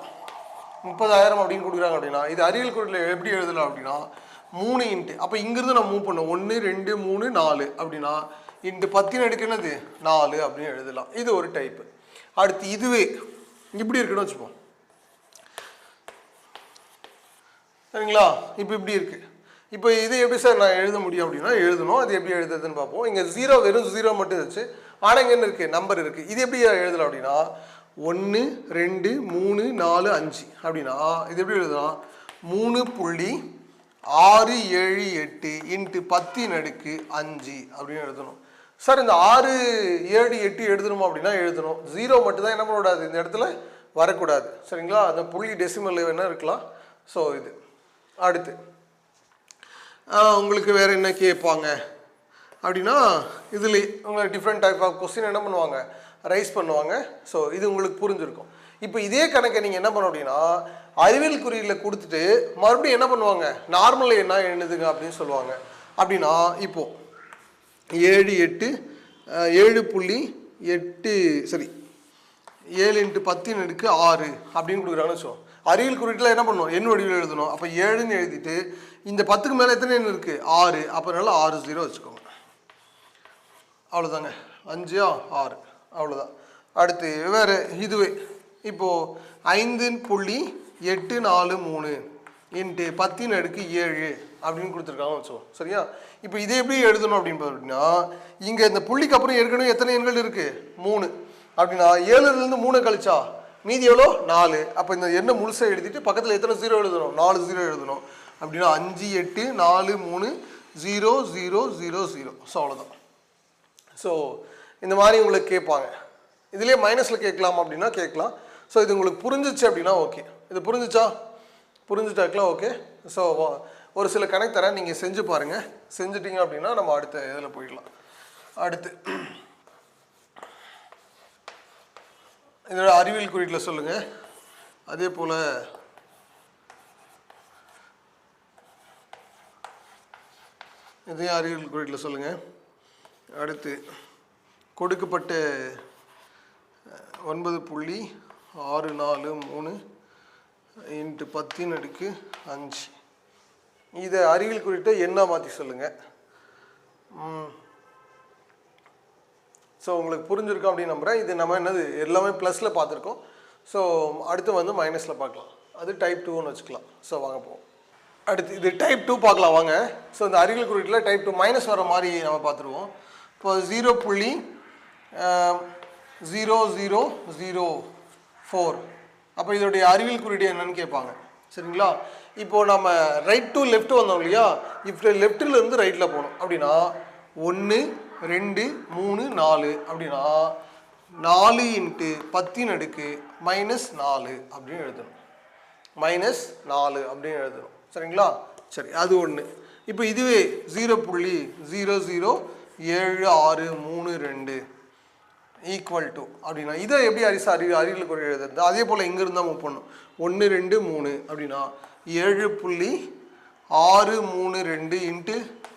[SPEAKER 1] 30,000 அப்படின்னு கொடுக்குறாங்க அப்படின்னா இது அறிவியல் குறியீடில் எப்படி எழுதலாம் அப்படின்னா 3 × அப்போ இங்கிருந்து நம்ம மூவ் பண்ணோம் 1 2 3 4 அப்படின்னா × 10 என்னது 4 அப்படின்னு எழுதலாம். இது ஒரு டைப்பு. அடுத்து இதுவே இப்படி இருக்குன்னு வச்சுப்போம். சரிங்களா? இப்போ இப்படி இருக்கு. இப்போ இது எப்படி சார் நான் எழுத முடியும் அப்படின்னா எழுதணும். அது எப்படி எழுதுறதுன்னு பார்ப்போம். இங்கே 0 வெறும் 0 மட்டும் இருந்துச்சு. ஆனால் இங்கே என்ன இருக்குது? நம்பர் இருக்குது. இது எப்படி எழுதலாம் அப்படின்னா 1 2 3 4 5 அப்படின்னா இது எப்படி எழுதலாம்? 3.678 இன்ட்டு 10^5 அப்படின்னு எழுதணும். சார் இந்த 6 7 8 எழுதணுமா அப்படின்னா எழுதணும். 0 மட்டும் தான் என்ன பண்ணக்கூடாது, இந்த இடத்துல வரக்கூடாது. சரிங்களா? அந்த புள்ளி டெசிமல் வேணா இருக்கலாம். ஸோ இது அடுத்து உங்களுக்கு வேறு என்ன கேட்பாங்க அப்படின்னா இதில் உங்களுக்கு டிஃப்ரெண்ட் டைப் ஆஃப் கொஸ்டின் என்ன பண்ணுவாங்க, ரைஸ் பண்ணுவாங்க. ஸோ இது உங்களுக்கு புரிஞ்சிருக்கும். இப்போ இதே கணக்கை நீங்கள் என்ன பண்ணணும் அப்படின்னா அறிவியல் குறியீடில் கொடுத்துட்டு மறுபடியும் என்ன பண்ணுவாங்க, நார்மலில் என்ன எழுதுங்க அப்படின்னு சொல்லுவாங்க. அப்படின்னா இப்போது 7.8 7.8 சரி 7 × 10^6 அப்படின்னு கொடுக்குறாங்கன்னு வச்சோம். அறிவியல் குறியீட்டில் என்ன பண்ணணும், எண் வடிவில் எழுதணும். அப்போ 7ன்னு எழுதிட்டு இந்த 10க்கு மேலே எத்தனை எண் இருக்குது, 6. அப்போ நல்லா 6 0 வச்சுக்கோங்க. அவ்வளோதாங்க. 5 6 அவ்வளோதான். அடுத்து வேறு இதுவே இப்போது 5.843 இன்ட்டு 10^7 அப்படின்னு கொடுத்துருக்காங்க வச்சோம். சரியா? இப்போ இதை எப்படி எழுதணும் அப்படின்னு பார்த்தீங்கன்னா இங்கே இந்த புள்ளிக்கு அப்புறம் ஏற்கனவே எத்தனை எண்கள் இருக்குது, 3. அப்படின்னா 7லேருந்து 3 கழிச்சா மீதி எவ்வளோ, 4. அப்போ இந்த எண்ணை முழுசாக எழுதிட்டு பக்கத்தில் எத்தனை 0 எழுதணும், 4 0 எழுதணும். அப்படின்னா 5 8 4 3 0 0 0 0. ஸோ அவ்வளோதான். ஸோ இந்த மாதிரி உங்களுக்கு கேட்பாங்க. இதுலேயே மைனஸில் கேட்கலாம் அப்படின்னா கேட்கலாம். ஸோ இது உங்களுக்கு புரிஞ்சிச்சு அப்படின்னா ஓகே. இது புரிஞ்சுட்டாக்கலாம் ஓகே. ஸோ ஒரு சில கணக்கு தரேன், நீங்கள் செஞ்சு பாருங்கள். செஞ்சுட்டிங்க அப்படின்னா நம்ம அடுத்த இதில் போயிடலாம். அடுத்து இதோட அறிவியல் குறியீட்டில் சொல்லுங்கள். அதே போல் இதையும் அறிவியல் குறியீட்டில் சொல்லுங்கள். அடுத்து கொடுக்கப்பட்ட 9.643 இன்ட்டு 10^5 இதை அறிவியல் குறியீட்டை என்ன மாற்றி சொல்லுங்கள். ஸோ உங்களுக்கு புரிஞ்சிருக்கோம் அப்படின்னு நம்புகிறேன். இது நம்ம என்னது எல்லாமே ப்ளஸில் பார்த்துருக்கோம். ஸோ அடுத்து வந்து மைனஸில் பார்க்கலாம். அது டைப் 2ன்னு வச்சுக்கலாம். ஸோ வாங்க போவோம். அடுத்து இது டைப் 2 பார்க்கலாம் வாங்க. ஸோ இந்த அறிவியல் குறியீட்டில் டைப் 2 மைனஸ் வர மாதிரி நம்ம பார்த்துருவோம். இப்போ 0.0004 அப்போ இதோடைய அறிவியல் குறியீடு என்னன்னு கேட்பாங்க. சரிங்களா? இப்போது நம்ம ரைட் டு லெஃப்ட் வந்தோம் இல்லையா, இப்போ லெஃப்டிலேருந்து ரைட்டில் போகணும். அப்படின்னா 1 2 3 4 அப்படின்னா 4 × 10^-4 அப்படின்னு எழுதணும். -4 அப்படின்னு எழுதணும். சரிங்களா? சரி, அது ஒன்று. இப்போ இதுவே 0.007632 ஈக்குவல் டு அப்படின்னா இதை எப்படி அறிவியல் குறியீடு எழுதுறது? அதே போல் இங்கே இருந்தால் மூவ் பண்ணும். 1 2 3 அப்படின்னா 7.632 இன்ட்டு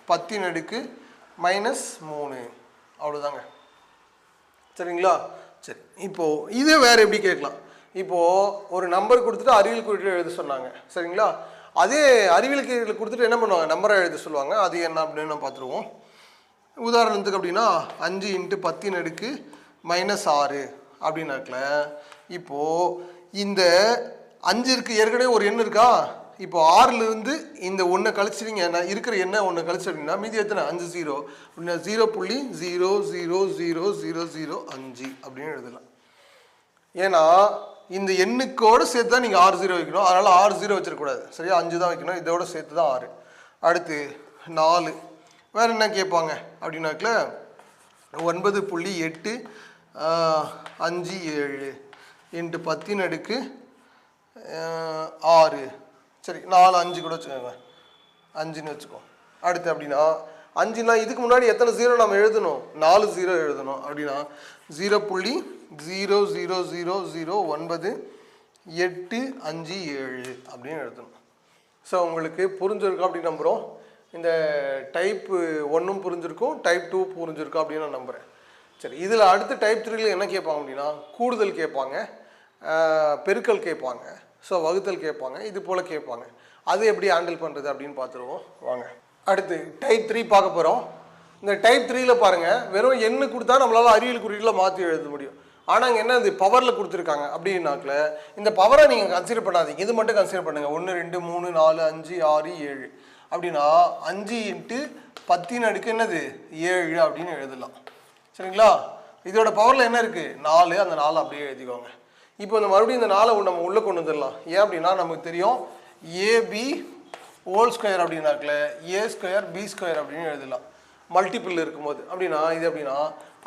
[SPEAKER 1] 10^-3 அவ்வளோதாங்க. சரிங்களா? சரி, இப்போது இதை வேறு எப்படி கேட்கலாம். இப்போது ஒரு நம்பர் கொடுத்துட்டு அறிவியல் குறியீடு எழுத சொன்னாங்க. சரிங்களா? அதே அறிவியல் குறியீடு கொடுத்துட்டு என்ன பண்ணுவாங்க, நம்பரை எழுத சொல்லுவாங்க. அது என்ன அப்படின்னு நம்ம பார்த்துருவோம். உதாரணத்துக்கு அப்படின்னா 5 × 10^-6 அப்படின்னாக்கல இப்போது இந்த 5 இருக்குது, ஏற்கனவே ஒரு எண் இருக்கா. இப்போ 6லேருந்து இந்த ஒன்றை கழிச்சிட்டிங்க, நான் இருக்கிற எண்ணை ஒன்று கழிச்சிட்டிங்கன்னா மீதி எத்தனை, 5 0 அப்படின்னா 0.000005 அப்படின்னு எழுதலாம். ஏன்னா இந்த எண்ணுக்கோடு சேர்த்து தான் நீங்கள் 6 0 வைக்கணும். அதனால் 6 0 வச்சிடக்கூடாது. சரியா? 5 தான் வைக்கணும். இதோட சேர்த்து தான் 6. அடுத்து 4 வேறு என்ன கேட்பாங்க அப்படின்னாக்கல 9.857 இன்ட்டு 10^6 சரி 4 5 கூட வச்சுக்கோங்க, 5ன்னு வச்சுக்கோ. அடுத்து அப்படின்னா 5னா இதுக்கு முன்னாடி எத்தனை 0 நம்ம எழுதணும், 4 0 எழுதணும். அப்படின்னா 0.000987 அப்படின்னு எழுதணும். ஸோ உங்களுக்கு புரிஞ்சிருக்கும் அப்படின்னு நம்புகிறோம். இந்த டைப் 1ம் புரிஞ்சிருக்கும், டைப் 2 புரிஞ்சிருக்கும் அப்படின்னு நான் நம்புகிறேன். சரி, இதில் அடுத்து டைப் 3ல என்ன கேட்பாங்க அப்படின்னா கூடுதல் கேட்பாங்க, பெருக்கல் கேட்பாங்க, ஸோ வகுத்தல் கேட்பாங்க, இது போல் கேட்பாங்க. அது எப்படி ஹேண்டில் பண்ணுறது அப்படின்னு பார்த்துருவோம் வாங்க. அடுத்து டைப் 3 பார்க்க போகிறோம். இந்த டைப் 3ல பாருங்கள், வெறும் எண்ணு கொடுத்தா நம்மளால் அறிவியல் குறியீட்டில் மாற்றி எழுத முடியும். ஆனால் இங்கே என்ன இது பவரில் கொடுத்துருக்காங்க அப்படின்னாக்கல இந்த பவரை நீங்கள் கன்சிடர் பண்ணாதீங்க, இது மட்டும் கன்சிடர் பண்ணுங்கள். 1 2 3 4 5 6 7 அப்படின்னா 5 × 10 என்னது 7 அப்படின்னு எழுதலாம். சரிங்களா? இதோட பவரில் என்ன இருக்குது 4, அந்த 4 அப்படியே எழுதிக்கோங்க. இப்போ இந்த மறுபடியும் இந்த 4 நம்ம உள்ளே கொண்டு வந்துடலாம். ஏன் அப்படின்னா நமக்கு தெரியும் AB whole square அப்படின்னாக்கல A² B² அப்படின்னு எழுதலாம் மல்டிபிள் இருக்கும்போது. அப்படின்னா இது அப்படின்னா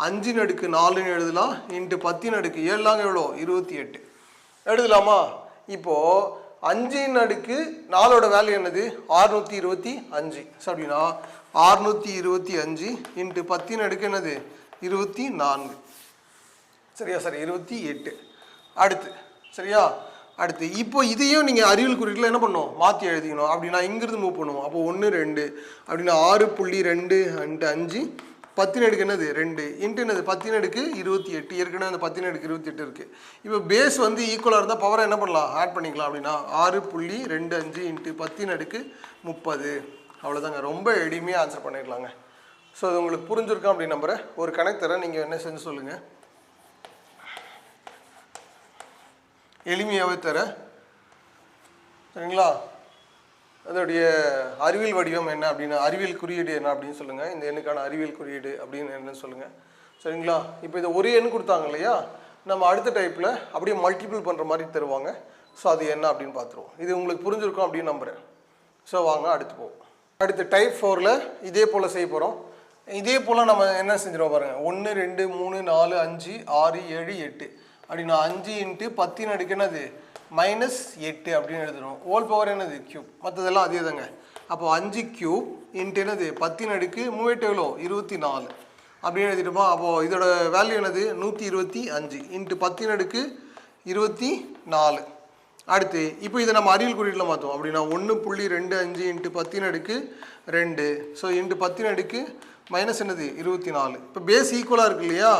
[SPEAKER 1] 5/4 எழுதலாம், × 10/7 எவ்வளோ 28 எழுதலாமா? இப்போது 5/4 வேல்யூ என்னது 625. ஸோ அப்படின்னா 625 × 10 என்னது 24. சரியா சார்? 28. அடுத்து சரியா? அடுத்து இப்போ இதையும் நீங்கள் அறிவியல் குறியீட்டில் என்ன பண்ணணும் மாற்றி எழுதிக்கணும். அப்படின்னா இங்கிருந்து மூவ் பண்ணுவோம். அப்போ 1 2 அப்படின்னா 6.2 × 5 10 என்னது 2 இன்ட்டு என்னது 10/28. ஏற்கனவே அந்த 10/28 இருக்குது. இப்போ பேஸ் வந்து ஈக்குவலாக இருந்தால் பவரை என்ன பண்ணலாம் ஆட் பண்ணிக்கலாம். அப்படின்னா 6.25 × 10/30. அவ்வளோதாங்க. ரொம்ப எளிமையாக ஆன்சர் பண்ணிக்கலாங்க. ஸோ அது உங்களுக்கு புரிஞ்சிருக்கோம் அப்படின்னு நம்புகிறேன். ஒரு கணக்கு தரேன், நீங்கள் என்ன செஞ்சு சொல்லுங்கள். எளிமையாகவே தரேன் சரிங்களா? அதோடைய அறிவியல் வடிவம் என்ன அப்படின்னு, அறிவியல் குறியீடு என்ன அப்படின்னு சொல்லுங்கள். இந்த எண்ணுக்கான அறிவியல் குறியீடு அப்படின்னு என்னன்னு சொல்லுங்கள். சரிங்களா? இப்போ இதை ஒரு எண் கொடுத்தாங்க இல்லையா, நம்ம அடுத்த டைப்பில் அப்படியே மல்டிபிள் பண்ணுற மாதிரி தருவாங்க. ஸோ அது என்ன அப்படின்னு பார்த்துருவோம். இது உங்களுக்கு புரிஞ்சிருக்கும் அப்படின்னு நம்புகிறேன். ஸோ வாங்க அடுத்து போவோம். அடுத்து டைப் 4ல் இதே போல் செய்ய போகிறோம். இதே போல் நம்ம என்ன செஞ்சிடும் பாருங்கள். 1 2 3 4 5 6 7 8 அப்படின்னா 5 × 10 என்னது -8 அப்படின்னு எழுதுறோம். ஹோல் பவர் என்னது கியூப், மற்றதெல்லாம் அதே தாங்க. அப்போ 5³ × என்னது 10 3 எவ்வளோ 24 அப்படின்னு எழுதிட்டோமா? அப்போது இதோட வேல்யூ என்னது 125 × 10 24. அடுத்து இப்போ இதை நம்ம அறிவியல் குறியீட்டில் மாற்றுவோம். அப்படின்னா 1.25 × 10 2. ஸோ × 10 மைனஸ் என்னது 24. இப்போ பேஸ் ஈக்குவலாக இருக்கு இல்லையா?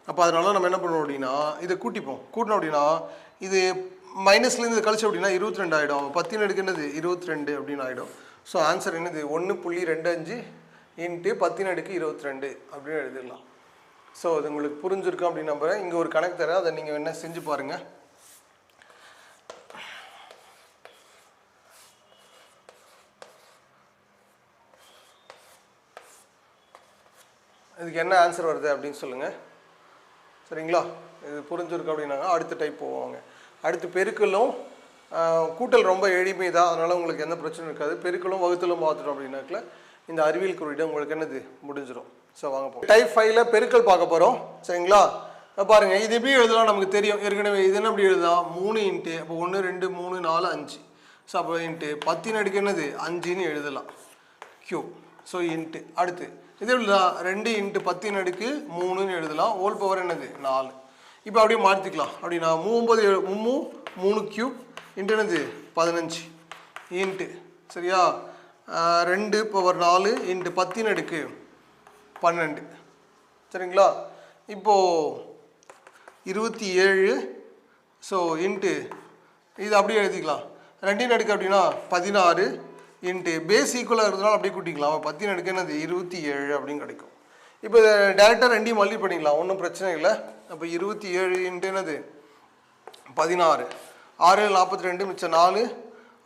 [SPEAKER 1] அப்போ அதனால நம்ம என்ன பண்ணுவோம் அப்படின்னா இதை கூட்டிப்போம். கூட்டணும் அப்படின்னா இது மைனஸ்லேருந்து இது கழிச்சு அப்படின்னா 22 ஆகிடும். 10 என்னது 22 அப்படின்னு ஆகிடும். ஸோ ஆன்சர் என்னது 1.25 × 10 22 அப்படின்னு எழுதிடலாம். ஸோ அது உங்களுக்கு புரிஞ்சிருக்கும் அப்படின்னு நம்புகிறேன். இங்கே ஒரு கணக்கு தரேன், அதை நீங்கள் என்ன செஞ்சு பாருங்கள். இதுக்கு என்ன ஆன்சர் வருது அப்படின்னு சொல்லுங்கள். சரிங்களா? இது புரிஞ்சிருக்கு அப்படின்னாங்க அடுத்த டைப் போவாங்க. அடுத்து பெருக்கலும் கூட்டல் ரொம்ப எளிமை தான், அதனால் உங்களுக்கு எந்த பிரச்சனையும் இருக்காது. பெருக்கலும் வகுத்தலும் பார்த்துட்டோம் அப்படின்னாக்கல இந்த அறிவியல் குறியீடு உங்களுக்கு என்னது முடிஞ்சிடும். ஸோ வாங்க போகும். டைப் 5ல் பெருக்கல் பார்க்க போகிறோம். சரிங்களா? பாருங்கள், இது எப்படி எழுதலாம் நமக்கு தெரியும் ஏற்கனவே. இது என்ன எப்படி எழுதலாம் 3 × அப்போ 1 2 3 4 5. ஸோ அப்போ × 10 என்னது 5ன்னு எழுதலாம் கியூப். ஸோ இன்ட்டு அடுத்து இது எழுதலாம் 2 × 10 3ன்னு எழுதலாம். ஹோல் பவர் என்னது 4. இப்போ அப்படியே மாற்றிக்கலாம். அப்படின்னா 3 × என்னது 15 இன்ட்டு சரியா 2 பவர் 4 × 10 12. சரிங்களா? இப்போது 27. ஸோ இன்ட்டு இது அப்படியே எழுதிக்கலாம் 2 அப்படின்னா 16 இன்ட்டு பேஸ் ஈக்குவலாக இருக்கிறதுனால அப்படியே கூட்டிக்கலாம். 10 என்னது 27 அப்படின்னு கிடைக்கும். இப்போ இதை டேரெக்டாக 2 மல்டி பண்ணிக்கலாம், ஒன்றும் பிரச்சனை இல்லை. அப்போ 27 × என்னது 16 6 42 மிச்சம் 4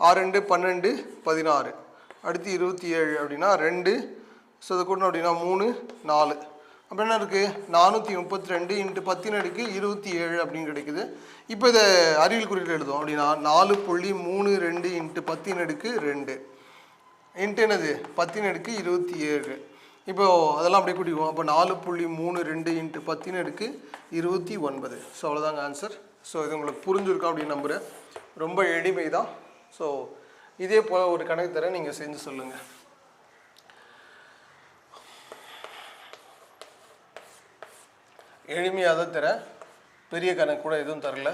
[SPEAKER 1] 6 2 12 16. அடுத்து 27 அப்படின்னா 2. ஸோ இதை கூட்டணும் அப்படின்னா 3 4. அப்போ என்ன இருக்குது 432 × 10 27 அப்படின்னு கிடைக்குது. இப்போ இதை அறிவியல் குறியீடு எழுதுவோம். அப்படின்னா 4.32 × 10 2 இன்ட்டு என்னது 10 27. இப்போது அதெல்லாம் அப்படியே கூட்டிக்குவோம். அப்போ 4.32 × 10 29. ஸோ அவ்வளோதாங்க ஆன்சர். ஸோ இது உங்களுக்கு புரிஞ்சுருக்கோம் அப்படின்னு நம்புகிறேன். ரொம்ப எளிமை தான். ஸோ இதே போல் ஒரு கணக்கு தர நீங்கள் செஞ்சு சொல்லுங்கள். எளிமையாக தான் தரேன், பெரிய கணக்கு கூட எதுவும் தரல.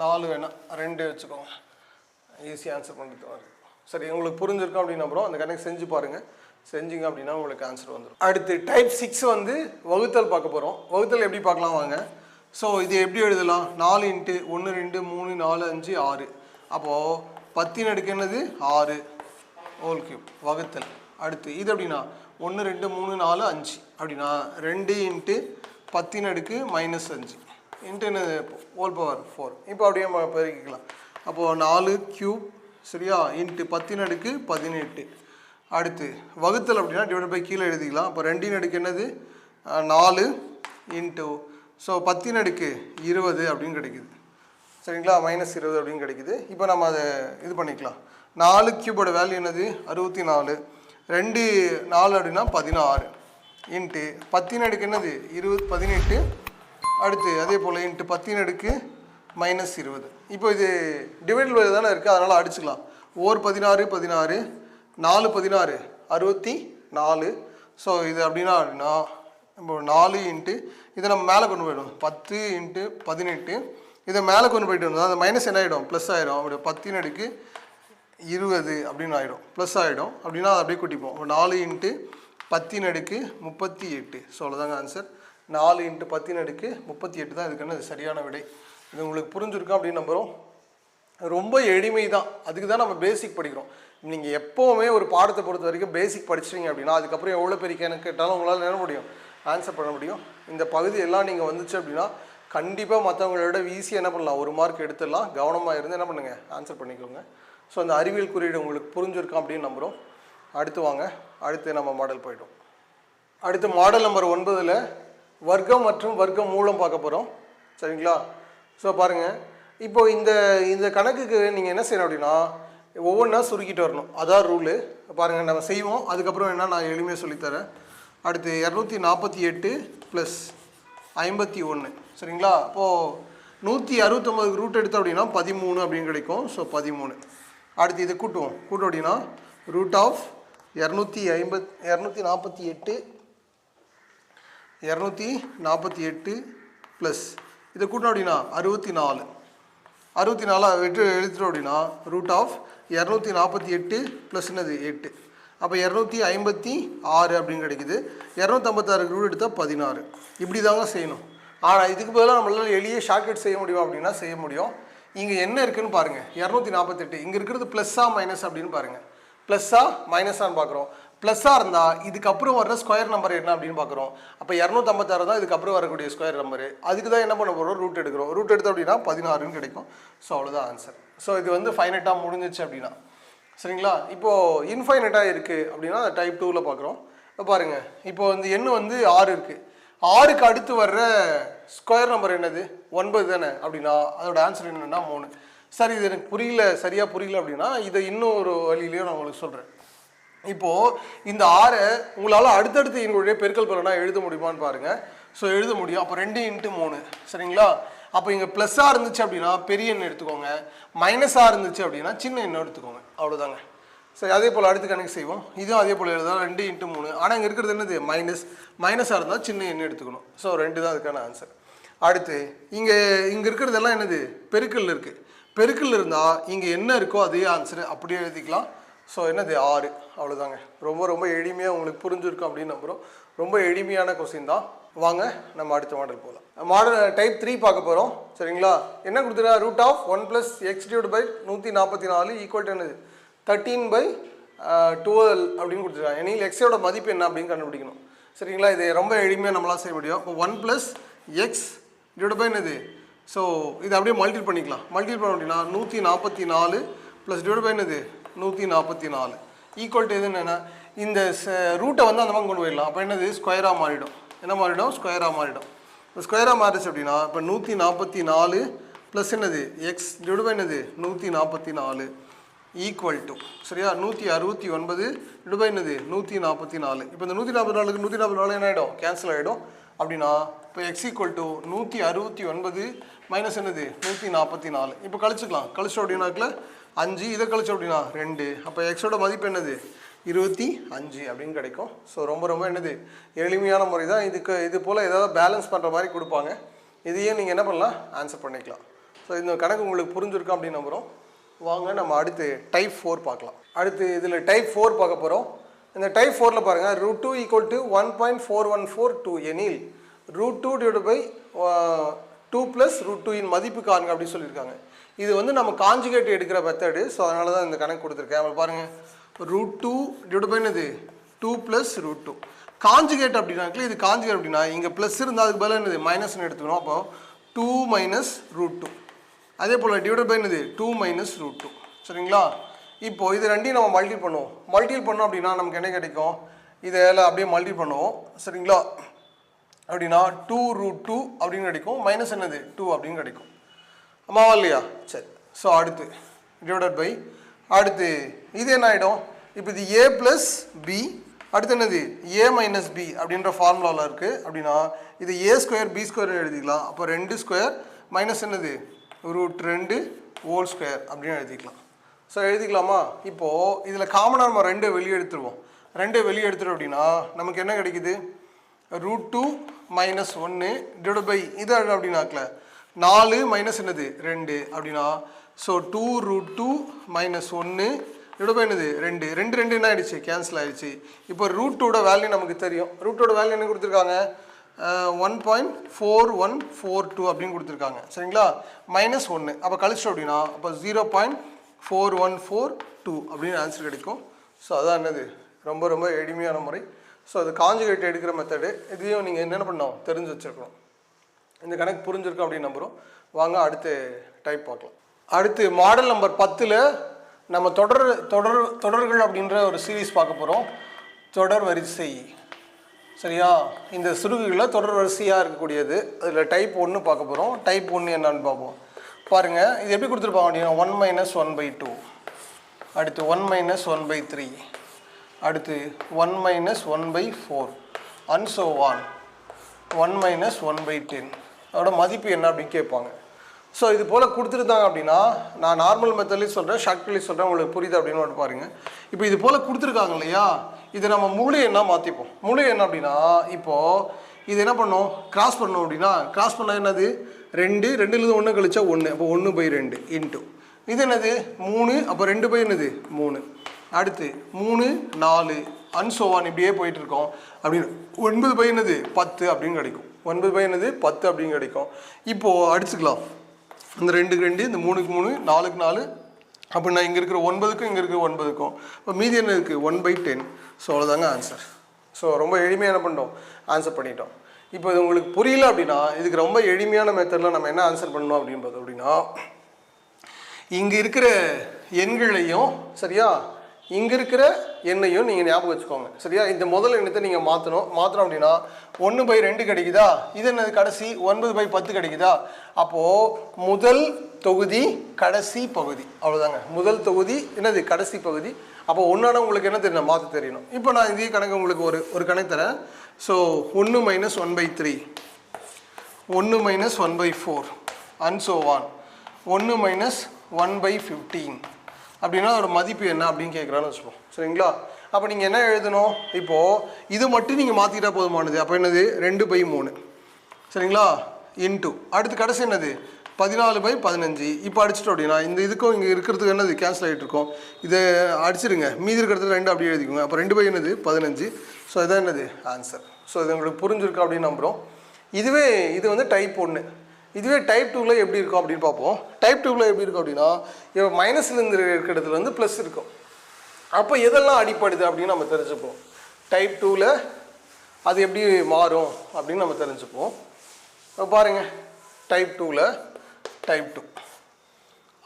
[SPEAKER 1] 4 வேணாம் 2 வச்சுக்கோங்க, ஈஸியாக ஆன்சர் பண்ணிட்டு வரும். சரி, உங்களுக்கு புரிஞ்சிருக்கும் அப்படின்னு நம்புகிறோம். அந்த கணக்கு செஞ்சு பாருங்கள். செஞ்சிங்க அப்படின்னா உங்களுக்கு ஆன்சர் வந்துடும். அடுத்து டைப் 6 வந்து வகுத்தல் பார்க்க போகிறோம். வகுத்தல் எப்படி பார்க்கலாம் வாங்க. ஸோ இது எப்படி எழுதலாம் 4 × 1 2 3 4 5 6. அப்போது 10 என்னது 6 ஹோல் கியூப் வகுத்தல். அடுத்து இது எப்படின்னா 1 2 3 4 5 அப்படின்னா 2 இன்ட்டு 10 அடுக்கு -5 இன்ட்டு என்ன ஹோல் பவர் 4. இப்போ அப்படியே நம்ம பெருக்கிக்கலாம். அப்போது 4 கியூப் சரியா இன்ட்டு 10 அடுக்கு 18. அடுத்து வகுத்தல் அப்படின்னா டிவைட் பை கீழே எழுதிக்கலாம். அப்போ 2 அடுக்கு என்னது 4 இன்ட்டு ஸோ 10 அடுக்கு 20 அப்படின்னு கிடைக்குது சரிங்களா, -20 அப்படின்னு கிடைக்குது. இப்போ நம்ம அதை இது பண்ணிக்கலாம். 4 கியூபோட வேல்யூ என்னது 64, 2 4 அப்படின்னா 16 இன்ட்டு 10 அடுக்கு என்னது 18. அடுத்து அதே போல் இன்ட்டு 10 அடுக்கு -20. இப்போ இது டிவைடில் தானே இருக்குது, அதனால் அடிச்சுக்கலாம். 16 16 4 16 64. ஸோ இது அப்படின்னா இப்போ 4 இன்ட்டு இதை நம்ம மேலே கொண்டு போயிடும் 10 இன்ட்டு 18. இதை மேலே கொண்டு போயிட்டு வந்தோம் அந்த மைனஸ் என்ன ஆகிடும் ப்ளஸ் ஆகிடும். அப்படி 10 அடுக்கு 20 அப்படின்னு ஆகிடும், ப்ளஸ் ஆகிடும். அப்படின்னா அதை அப்படியே கூட்டிப்போம். 4 இன்ட்டு 10 அடுக்கு 38. ஸோ அவ்வளோதாங்க ஆன்சர். 4 இன்ட்டு 10 அடுக்கு 38 தான் இதுக்கான சரியான விடை. இது உங்களுக்கு புரிஞ்சுருக்கோம் அப்படின்னு நம்புகிறோம். ரொம்ப எளிமை தான், அதுக்கு தான் நம்ம பேசிக் படிக்கிறோம். நீங்கள் எப்போவுமே ஒரு பாடத்தை பொறுத்த வரைக்கும் பேசிக் படிச்சிட்டிங்க அப்படின்னா அதுக்கப்புறம் எவ்வளோ பெரிய கணக்கு கேட்டாலும் உங்களால் என்ன முடியும் ஆன்சர் பண்ண முடியும். இந்த பகுதி எல்லாம் நீங்கள் வந்துச்சு அப்படின்னா கண்டிப்பாக மற்றவங்களோட ஈஸியாக என்ன பண்ணலாம், ஒரு மார்க் எடுத்துடலாம். கவனமாக இருந்து என்ன பண்ணுங்கள் ஆன்சர் பண்ணிக்கோங்க. ஸோ அந்த அறிவியல் குறியீடு உங்களுக்கு புரிஞ்சிருக்கோம் அப்படின்னு நம்புகிறோம். அடுத்து வாங்க, அடுத்து நம்ம மாடல் போய்ட்டோம். அடுத்து மாடல் நம்பர் 9 வர்க்கம் மற்றும் வர்க்க மூலம் பார்க்க போகிறோம் சரிங்களா. ஸோ பாருங்கள், இப்போ இந்த கணக்குக்கு நீங்கள் என்ன செய்யணும் அப்படின்னா ஒவ்வொன்றா சுருக்கிட்டு வரணும், அதான் ரூலு. பாருங்கள் நம்ம செய்வோம், அதுக்கப்புறம் என்ன நான் எளிமையாக சொல்லித்தரேன். அடுத்து 248 ப்ளஸ் 51 சரிங்களா. அப்போது 169 ரூட் எடுத்தோம் அப்படின்னா 13 அப்படின்னு கிடைக்கும். ஸோ 13. அடுத்து இதை கூட்டுவோம் அப்படின்னா ரூட் ஆஃப் 248 ப்ளஸ் இதை கூட்டணும் அப்படின்னா 64 வெட்டு எழுதிட்டோம் அப்படின்னா ரூட் ஆஃப் 248 ப்ளஸ் என்னது 8. அப்போ 256 அப்படின்னு கிடைக்குது. 256 ரூட் எடுத்தால் 16. இப்படி தாங்க செய்யணும். ஆனால் இதுக்கு பதிலாக நம்மளால் எளிய ஷார்ட்கட் செய்ய முடியும் அப்படின்னா செய்ய முடியும். இங்கே என்ன இருக்குதுன்னு பாருங்கள், 248 இங்கே இருக்கிறது ப்ளஸ்ஸா மைனஸ் அப்படின்னு பாருங்கள். ப்ளஸ்ஸா மைனஸான்னு பார்க்குறோம். ப்ளஸ்ஸாக இருந்தால் இதுக்கப்புறம் வர்ற ஸ்கொயர் நம்பர் என்ன அப்படின்னு பார்க்குறோம். அப்போ 256 தான் இதுக்கப்புறம் வரக்கூடிய ஸ்கொயர் நம்பரு. அதுக்கு தான் என்ன பண்ண போகிறோம், ரூட் எடுக்கிறோம். ரூட் எடுத்தோம் அப்படின்னா 16ன்னு கிடைக்கும். ஸோ அவ்வளோதான் ஆன்சர். ஸோ இது வந்து ஃபைனட்டாக முடிஞ்சிச்சு அப்படின்னா சரிங்களா. இப்போது இன்ஃபைனட்டாக இருக்குது அப்படின்னா டைப் 2ல் பார்க்குறோம். இப்போ பாருங்கள், இப்போ வந்து எண் வந்து 6 இருக்குது. 6க்கு அடுத்து வர்ற ஸ்கொயர் நம்பர் என்னது 9 தானே. அப்படின்னா அதோட ஆன்சர் என்னென்னா 3. சரி, இது எனக்கு சரியாக புரியல அப்படின்னா இதை இன்னும் ஒரு வழியிலையும் நான் உங்களுக்கு சொல்கிறேன். இப்போது இந்த 6 உங்களால் அடுத்தடுத்து எங்களுடைய பெருக்கல் பலனா எழுத முடியுமான்னு பாருங்கள். ஸோ எழுத முடியும். அப்போ 2 இன்ட்டு 3 சரிங்களா. அப்போ இங்கே ப்ளஸ்ஸாக இருந்துச்சு அப்படின்னா பெரிய எண் எடுத்துக்கோங்க, மைனஸாக இருந்துச்சு அப்படின்னா சின்ன எண்ணை எடுத்துக்கோங்க. அவ்வளோதாங்க. சரி, அதே போல் அடுத்து கணக்கு செய்வோம். இதுவும் அதே போல் எழுதலாம் 2 இன்ட்டு 3. ஆனால் இங்கே இருக்கிறது என்னது மைனஸாக இருந்தால் சின்ன எண்ணை எடுத்துக்கணும். ஸோ 2 தான் அதுக்கான ஆன்சர். அடுத்து இங்கே இருக்கிறதெல்லாம் என்னது பெருக்கல் இருக்குது. பெருக்கல் இருந்தால் இங்கே என்ன இருக்கோ அதே ஆன்சரு அப்படியே எழுதிக்கலாம். ஸோ என்னது 6. அவ்வளோதாங்க. ரொம்ப எளிமையாக உங்களுக்கு புரிஞ்சுருக்கும் அப்படின்னு நம்புகிறோம். ரொம்ப எளிமையான கொஸ்டின் தான். வாங்க நம்ம அடுத்த மாடல் போகலாம். மாடல் டைப் 3 பார்க்க போகிறோம் சரிங்களா. என்ன கொடுத்துருக்கா, root of 1 + x divide by 144 equal to என்னது 13/12 அப்படின்னு கொடுத்துருக்காங்க. எனில் எக்ஸோட மதிப்பு என்ன அப்படின்னு கண்டுபிடிக்கணும் சரிங்களா. இது ரொம்ப எளிமையாக நம்மளால் செய்ய முடியும். இப்போ 1 + x டிவைட் பை என்னது, ஸோ இது அப்படியே மல்டிபிள் பண்ணிக்கலாம். மல்டிபிள் பண்ண அப்படின்னா 144 ப்ளஸ் டிவைட் பை என்னது 144 ஈக்குவல் டு எது என்னென்னா இந்த ரூட்டை வந்து அந்த மாதிரி கொண்டு போயிடலாம். அப்போ என்னது ஸ்கொயராக மாறிடும். என்ன மாறிடும், ஸ்கொயராக மாறிடும். இப்போ ஸ்கொயராக மாறிடுச்சு அப்படின்னா இப்போ 144 ப்ளஸ் என்னது எக்ஸ் டிவைட் பை என்னது 144 ஈக்குவல் டு சரியா 169 டிவைட் பை என்னது 144. இப்போ இந்த 144க்கு 144 என்ன ஆகிடும், கேன்சல் ஆகிடும். அப்படின்னா இப்போ எக்ஸ் ஈக்குவல் டு 169 மைனஸ் என்னது 144. இப்போ கழிச்சுக்கலாம். கழிச்சோம் அப்படின்னாக்கில் 5, இதை கழிச்சோம் அப்படின்னா 2. அப்போ எக்ஸோட மதிப்பு என்னது 25 அப்படின்னு கிடைக்கும். ஸோ ரொம்ப என்னது எளிமையான முறை தான். இது போல் ஏதாவது பேலன்ஸ் பண்ணுற மாதிரி கொடுப்பாங்க. இதையே நீங்கள் என்ன பண்ணலாம், ஆன்சர் பண்ணிக்கலாம். ஸோ இந்த கணக்கு உங்களுக்கு புரிஞ்சுருக்கோம் அப்படின்னு நம்புகிறோம். வாங்க நம்ம அடுத்து டைப் 4 பார்க்கலாம். அடுத்து இதில் டைப் 4 பார்க்க போகிறோம். இந்த டைப் 4ல் பாருங்கள், √2 = 1.4142 எனில் √2 டிவைட் பை 2 + √2 இன் மதிப்பு காண்க அப்படின்னு சொல்லியிருக்காங்க. இது வந்து நம்ம காஞ்சுகேட் எடுக்கிற மெத்தடு. ஸோ அதனால தான் இந்த கணக்கு கொடுத்துருக்கேன். நம்ம பாருங்கள், √2 டிவைட் பை என்னது 2 ப்ளஸ் ரூட் 2. காஞ்சுகேட் அப்படின்னாக்கல இது காஞ்சுகேட் அப்படின்னா இங்கே ப்ளஸ் இருந்தால் அதுக்கு பதிலாக என்னது மைனஸ்னு எடுத்துக்கணும். அப்போ 2 மைனஸ் ரூட் 2. அதே போல் டிவைடட் பை என்னது 2 மைனஸ் ரூட் 2. சரிங்களா? இப்போது இது ரெண்டையும் நம்ம மல்டிபிள் பண்ணுவோம். மல்டிபிள் பண்ணோம் அப்படின்னா நமக்கு என்ன கிடைக்கும்? இதில் அப்படியே மல்டிபிள் பண்ணுவோம். சரிங்களா? அப்படின்னா 2 ரூட் 2 அப்படின்னு கிடைக்கும். மைனஸ் என்னது 2 அப்படின்னு கிடைக்கும். ஆமாவா இல்லையா? சரி. ஸோ அடுத்து டிவைடட் பை அடுத்து இது என்ன ஆகிடும்? இப்போ இது ஏ ப்ளஸ் பி, அடுத்து என்னது ஏ மைனஸ் பி அப்படின்ற ஃபார்முலாவில் இருக்குது. அப்படின்னா இது ஏ ஸ்கொயர் பி ஸ்கொயர் எழுதிக்கலாம். அப்போ 2 ஸ்கொயர் மைனஸ் என்னது ரூட் 2 ஹோல் ஸ்கொயர் அப்படின்னு எழுதிக்கலாம். ஸோ எழுதிக்கலாமா? இப்போது இதில் காமனாக நம்ம 2 வெளியே எடுத்துருவோம். 2 வெளியே எடுத்துட்டோம் அப்படின்னா நமக்கு என்ன கிடைக்குது? ரூட் 2 மைனஸ் 1 டிவைட் பை இது அப்படின்னாக்கல 4 மைனஸ் என்னது 2 அப்படின்னா so 2 root 2 minus 1 divide by என்னது 2 2 என்ன ஆயிடுச்சு? கேன்சல் ஆயிடுச்சு. இப்போ ரூட் 2ஓட வேல்யூ நமக்கு தெரியும். ரூட்டோட வேல்யூ என்ன கொடுத்துருக்காங்க? 1.4142 அப்படின்னு கொடுத்துருக்காங்க. சரிங்களா? மைனஸ் 1 அப்போ கழிச்சிட்டோம் அப்படின்னா அப்போ 0.4142 அப்படின்னு ஆன்சர் கிடைக்கும். ஸோ அதான் என்னது ரொம்ப ரொம்ப எளிமையான முறை. ஸோ அது காஞ்சுகேட் எடுக்கிற மெத்தடு. இதையும் நீங்கள் என்னென்ன பண்ணோம் தெரிஞ்சு வச்சுருக்கணும். இந்த கணக்கு புரிஞ்சிருக்கும் அப்படின்னு நம்புகிறோம். வாங்க அடுத்து டைப் பார்க்கலாம். அடுத்து மாடல் நம்பர் 10ல் நம்ம தொடர்கள் அப்படின்ற ஒரு சீரீஸ் பார்க்க போகிறோம். தொடர் வரிசை. சரியா? இந்த சுருகுகளில் தொடர் வரிசையாக இருக்கக்கூடியது. அதில் டைப் 1 பார்க்க போகிறோம். டைப் 1 என்னன்னு பார்ப்போம். பாருங்கள் இது எப்படி கொடுத்துருப்பாங்க அப்படின்னா 1 மைனஸ் 1/2, அடுத்து 1 மைனஸ் 1/3, அடுத்து 1 minus 1/4 and so on 1 minus 1/10. அதோட மதிப்பு என்ன அப்படின்னு கேட்பாங்க. ஸோ இது போல் கொடுத்துருந்தாங்க அப்படின்னா நான் நார்மல் மெத்தட்லேயும் சொல்கிறேன், ஷார்ட்கட்லேயும் சொல்கிறேன், உங்களுக்கு புரியுது அப்படின்னு பாருங்கள். இப்போ இது போல் கொடுத்துருக்காங்க இல்லையா, இதை நம்ம முழு எண்ணாக மாற்றிப்போம். முழு என்ன அப்படின்னா இப்போது இது என்ன பண்ணோம்? கிராஸ் பண்ணோம். அப்படின்னா கிராஸ் பண்ணால் என்னது 2 2லேருந்து 1 கழிச்சா 1, அப்போ 1/2 இன்ட்டு இது என்னது 3, அப்போ 2 என்னது 3, அடுத்து 3 4 அன்சோவான் இப்படியே போயிட்டுருக்கோம். அப்படின்னு 9 என்னது 10 அப்படின்னு கிடைக்கும். 9 என்னது 10 அப்படின்னு கிடைக்கும். இப்போது அடிச்சுக்கலாம். இந்த 2க்கு 2, இந்த 3க்கு 3, 4க்கு 4, அப்படின்னா இங்கே இருக்கிற 9க்கும் இங்கே இருக்கிற 9க்கும் இப்போ மீதி என்ன இருக்குது 1/10. ஸோ அவ்வளோதாங்க ஆன்சர். ஸோ ரொம்ப எளிமையாக என்ன பண்ணிட்டோம்? ஆன்சர் பண்ணிட்டோம். இப்போ இது உங்களுக்கு புரியல அப்படின்னா இதுக்கு ரொம்ப எளிமையான மெத்தடில் நம்ம என்ன ஆன்சர் பண்ணணும் அப்படின்னு பார்த்தோம் அப்படின்னா இங்கே இருக்கிற எண்களையும் சரியா இங்கே இருக்கிற எண்ணையும் நீங்கள் ஞாபகம் வச்சுக்கோங்க. சரியா? இந்த முதல் எண்ணத்தை நீங்கள் மாற்றணும் அப்படின்னா 1/2 கிடைக்குதா? இது என்னது கடைசி 9/10 கிடைக்குதா? அப்போது முதல் தொகுதி கடைசி பகுதி, அவ்வளோதாங்க. முதல் தொகுதி என்னது கடைசி பகுதி. அப்போ ஒன்றான உங்களுக்கு என்ன தெரியணும்? மாற்ற தெரியணும். இப்போ நான் இதே கணக்கு உங்களுக்கு ஒரு கணக்கு தரேன். So 1 minus 1/3, 1 minus 1/4 and so on 1 minus 1/15 அப்படின்னா அதோட மதிப்பு என்ன அப்படின்னு கேட்குறான்னு வச்சுப்போம். சரிங்களா? அப்போ நீங்கள் என்ன எழுதணும்? இப்போது இது மட்டும் நீங்கள் மாற்றிக்கிட்டா போதுமானது. அப்போ என்னது 2/3. சரிங்களா? இன்ட்டு அடுத்து கடைசி என்னது 14/15. இப்போ அடிச்சிட்டோம் அப்படின்னா இந்த இதுக்கும் இங்கே இருக்கிறதுக்கு என்னது கேன்சல் ஆகிட்டு இருக்கோம். இதை அடிச்சிடுங்க. மீதி இருக்கிறது 2 அப்படியே எழுதிக்கோங்க. அப்போ 2 என்னது 15. ஸோ இதான் என்னது ஆன்சர். ஸோ இது உங்களுக்கு புரிஞ்சிருக்கு அப்படின்னு நம்புகிறோம். இது வந்து டைப் 1. இதுவே டைப் 2ல் எப்படி இருக்கும் அப்படின்னு பார்ப்போம். டைப் 2ல் எப்படி இருக்கும் அப்படின்னா இப்போ மைனஸ்லேருந்து இருக்கிற இடத்துல வந்து ப்ளஸ் இருக்கும். அப்போ எதெல்லாம் அடிப்படுது அப்படின்னு நம்ம தெரிஞ்சுப்போம். டைப் 2ல் அது எப்படி மாறும் அப்படின்னு நம்ம தெரிஞ்சுப்போம். இப்போ பாருங்கள் டைப் 2ல் டைப் 2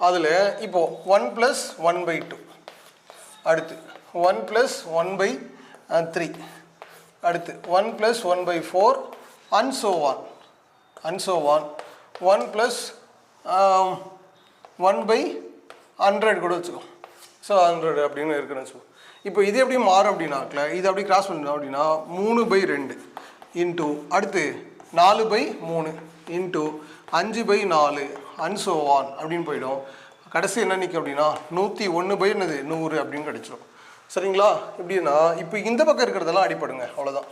[SPEAKER 1] அதில் இப்போது 1 + 1/2, அடுத்து 1 + 1/3, அடுத்து 1 + 1/4 and so on 1 + 1/100 கூட வச்சுக்கோ. ஸோ 100 அப்படின்னு இருக்குன்னு வச்சுக்கோ. இப்போ இது எப்படி மாறும் அப்படின்னாக்கல இது அப்படி கிராஸ் பண்ணணும் அப்படின்னா 3/2 இன்ட்டு அடுத்து 4/3 இன்ட்டு 5/4 and so on அப்படின்னு போயிடும். கடைசி என்ன நிற்கும் அப்படின்னா 101/100 அப்படின்னு கிடச்சிடும். சரிங்களா? எப்படின்னா இப்போ இந்த பக்கம் இருக்கிறதெல்லாம் அடிப்படுங்க, அவ்வளோதான்.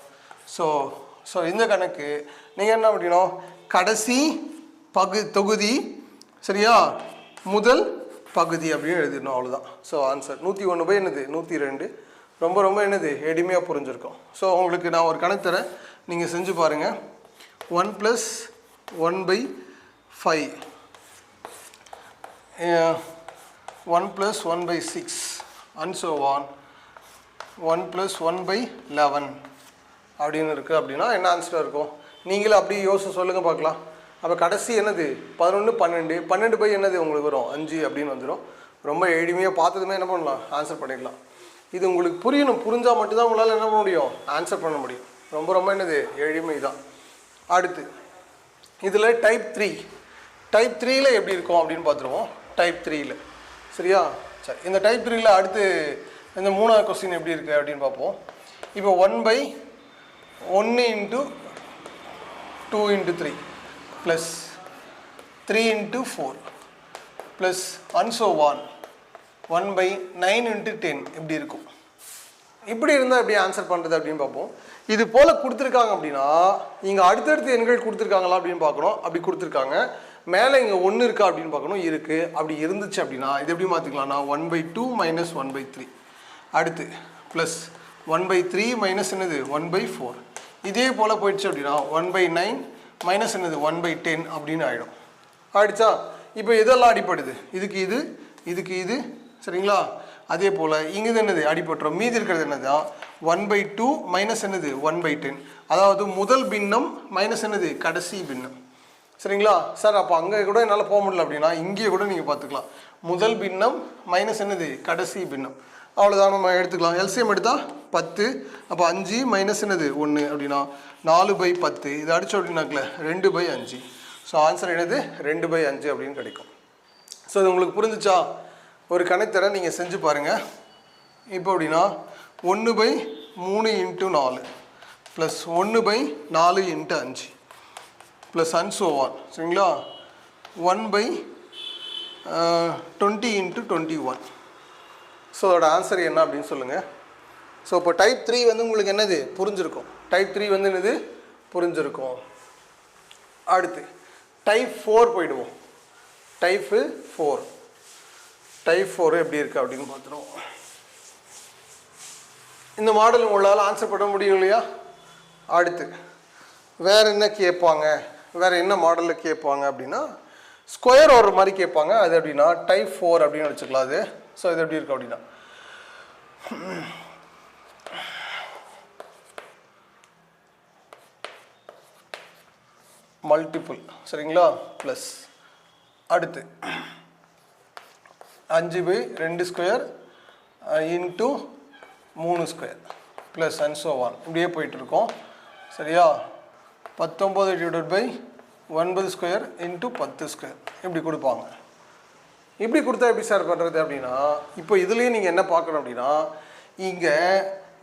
[SPEAKER 1] ஸோ இந்த கணக்கு நீங்கள் என்ன பண்ணணும்? கடைசி தொகுதி சரியா முதல் பகுதி அப்படின்னு எழுதிடணும், அவ்வளோதான். So answer 101/102. ரொம்ப ரொம்ப என்னது எளிமையாக புரிஞ்சிருக்கும். ஸோ உங்களுக்கு நான் ஒரு கணக்கு தரேன், நீங்கள் செஞ்சு பாருங்கள். 1 + 1/5, 1 + 1/6 and so on 1 + 1/11 அப்படின்னு இருக்குது. அப்படின்னா என்ன ஆன்சராக இருக்கும்? நீங்களும் அப்படி யோசிச்சு சொல்லுங்கள் பார்க்கலாம். அப்போ கடைசி என்னது? 11 12 12 பை என்னது உங்களுக்கு வரும்? 5 அப்படின்னு வந்துடும். ரொம்ப எளிமையாக பார்த்ததுமே என்ன பண்ணலாம்? ஆன்சர் பண்ணிடலாம். இது உங்களுக்கு புரியணும். புரிஞ்சால் மட்டும்தான் உங்களால் என்ன பண்ண முடியும்? ஆன்சர் பண்ண முடியும். ரொம்ப ரொம்ப என்னது எளிமை தான். அடுத்து இதில் டைப் 3. டைப் 3ல் எப்படி இருக்கும் அப்படின்னு பார்த்துருவோம். டைப் 3ல் சரியா? சரி, இந்த டைப் 3ல் அடுத்து இந்த 3வது கொஸ்டின் எப்படி இருக்குது அப்படின்னு பார்ப்போம். இப்போ 1/1 × 2 × 3 plus 3 × 4 plus and so on 1/9 × 10 எப்படி இருக்கும்? இப்படி இருந்தால் எப்படி ஆன்சர் பண்ணுறது அப்படின்னு பார்ப்போம். இது போல் கொடுத்துருக்காங்க அப்படின்னா இங்கே அடுத்தடுத்து எண்கள் கொடுத்துருக்காங்களா அப்படின்னு பார்க்கணும். அப்படி கொடுத்துருக்காங்க. மேலே இங்கே 1 இருக்கா அப்படின்னு பார்க்கணும். இருக்குது. அப்படி இருந்துச்சு அப்படின்னா இது எப்படி மாற்றிக்கலாம்னா 1/2 - 1/3. அடுத்து ப்ளஸ் 1/3 மைனஸ் என்னது 1/4. இதே போல் போயிடுச்சு அப்படின்னா 1/9 மைனஸ் என்னது 1/10 அப்படின்னு ஆகிடும். ஆகிடுச்சா? இப்போ இதெல்லாம் அடிப்படுது. இதுக்கு இது, இதுக்கு இது, சரிங்களா? அதே போல் இங்கே என்னது அடிபட்டுரும். மீதி இருக்கிறது என்னது 1/2 மைனஸ் என்னது 1/10. அதாவது முதல் பின்னம் மைனஸ் என்னது கடைசி பின்னம். சரிங்களா சார்? அப்போ அங்கே கூட என்னால் போக முடியல அப்படின்னா இங்கே கூட நீங்கள் பார்த்துக்கலாம். முதல் பின்னம் மைனஸ் என்னது கடைசி பின்னம். அவ்வளோதான், நம்ம எடுத்துக்கலாம். எல்சிஎம் எடுத்தால் 10. அப்போ 5 மைனஸ் என்னது 1 அப்படின்னா 4/10. இது அடித்தோம் அப்படின்னாக்கல 2/5. ஸோ ஆன்சர் என்னது 2/5 அப்படின்னு கிடைக்கும். ஸோ இது உங்களுக்கு புரிஞ்சிச்சா? ஒரு கணக்கு நீங்கள் செஞ்சு பாருங்கள். இப்போ அப்படின்னா 1/3 × 4 plus 1/4 × 5 plus and so on. சரிங்களா? 1/20 × 21. ஸோ அதோட ஆன்சர் என்ன அப்படின்னு சொல்லுங்கள். ஸோ இப்போ டைப் 3 வந்து உங்களுக்கு என்னது புரிஞ்சிருக்கும். டைப் 3 வந்து என்னது புரிஞ்சிருக்கும். அடுத்து டைப் 4 போயிடுவோம். டைப் 4. டைப் 4 எப்படி இருக்குது அப்படின்னு பார்த்துருவோம். இந்த மாடல் உங்களால் ஆன்சர் பண்ண முடியும் இல்லையா? அடுத்து வேறு என்ன கேட்பாங்க? வேறு என்ன மாடலில் கேட்பாங்க அப்படின்னா ஸ்கொயர் ஆர்டர் மாதிரி கேட்பாங்க. அது அப்படின்னா டைப் 4 அப்படின்னு வச்சுக்கலாம் அது. ஸோ இது எப்படி இருக்குது அப்படின்னா மல்டிபிள், சரிங்களா? ப்ளஸ் அடுத்து 5/2 square into 3 square plus and so on இப்படியே போயிட்டுருக்கோம். சரியா? 19/9 ஸ்கொயர் இன்ட்டு 10 ஸ்கொயர் இப்படி கொடுப்பாங்க. இப்படி கொடுத்தா எப்படி சார் பண்ணுறது அப்படின்னா இப்போ இதுலேயே நீங்கள் என்ன பார்க்கணும் அப்படின்னா இங்கே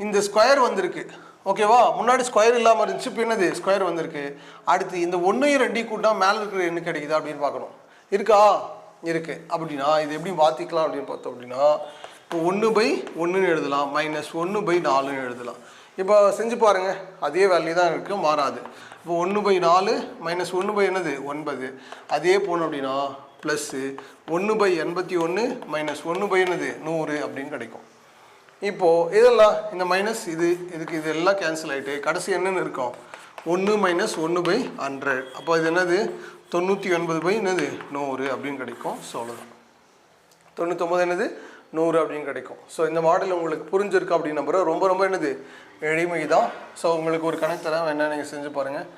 [SPEAKER 1] இந்த ஸ்கொயர் வந்திருக்கு. ஓகேவா? முன்னாடி ஸ்கொயர் இல்லாமல் இருந்துச்சு. இப்போ என்னது ஸ்கொயர் வந்திருக்கு. அடுத்து இந்த 1ஐயும் 2ஐயும் கூட்டினா மேலே இருக்கிற என்ன கிடைக்குதா அப்படின்னு பார்க்கணும். இருக்கா? இருக்குது. அப்படின்னா இது எப்படி மாற்றிக்கலாம் அப்படின்னு பார்த்தோம் அப்படின்னா இப்போ 1/1 எழுதலாம், -1/4 எழுதலாம். இப்போ செஞ்சு பாருங்கள். அதே வேல்யூ தான் இருக்குது, மாறாது. இப்போ 1/4 -1 என்னது 9. அதே போனோம் அப்படின்னா ப்ளஸ்ஸு 1/81 -1 என்னது 100 அப்படின்னு கிடைக்கும். இப்போது இதெல்லாம் இந்த மைனஸ் இதுக்கு இதெல்லாம் கேன்சல் ஆகிட்டு கடைசி என்னென்னு இருக்கும் 1 - 1/100. அப்போ இது என்னது 99 என்னது 100 அப்படின்னு கிடைக்கும். ஸோ அவ்வளோதான். 99 என்னது 100 அப்படின்னு கிடைக்கும். ஸோ இந்த மாடல் உங்களுக்கு புரிஞ்சிருக்கா அப்படின்னு நம்புகிறேன். ரொம்ப ரொம்ப என்னது எளிமை தான். ஸோ உங்களுக்கு ஒரு கணக்கு தரேன், வேணா நீங்கள் செஞ்சு பாருங்கள்.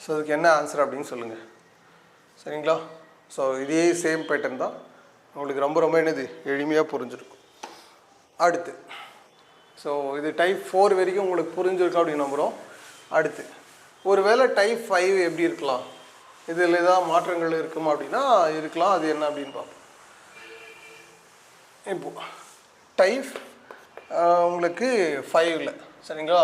[SPEAKER 1] ஸோ அதுக்கு என்ன ஆன்சர் அப்படின்னு சொல்லுங்கள். சரிங்களா? ஸோ இதே சேம் பேட்டர்ன் தான். உங்களுக்கு ரொம்ப ரொம்ப என்னது எளிமையாக புரிஞ்சிருக்கும். அடுத்து ஸோ இது டைப் 4 வரைக்கும் உங்களுக்கு புரிஞ்சிருக்கா அப்படின்னு நம்புகிறோம். அடுத்து ஒரு வேளை டைப் 5 எப்படி இருக்கலாம்? இதில் ஏதாவது மாற்றங்கள் இருக்குமா அப்படின்னா இருக்கலாம். அது என்ன அப்படின்னு பார்ப்போம். இப்போது டைப் உங்களுக்கு 5ல் சரிங்களா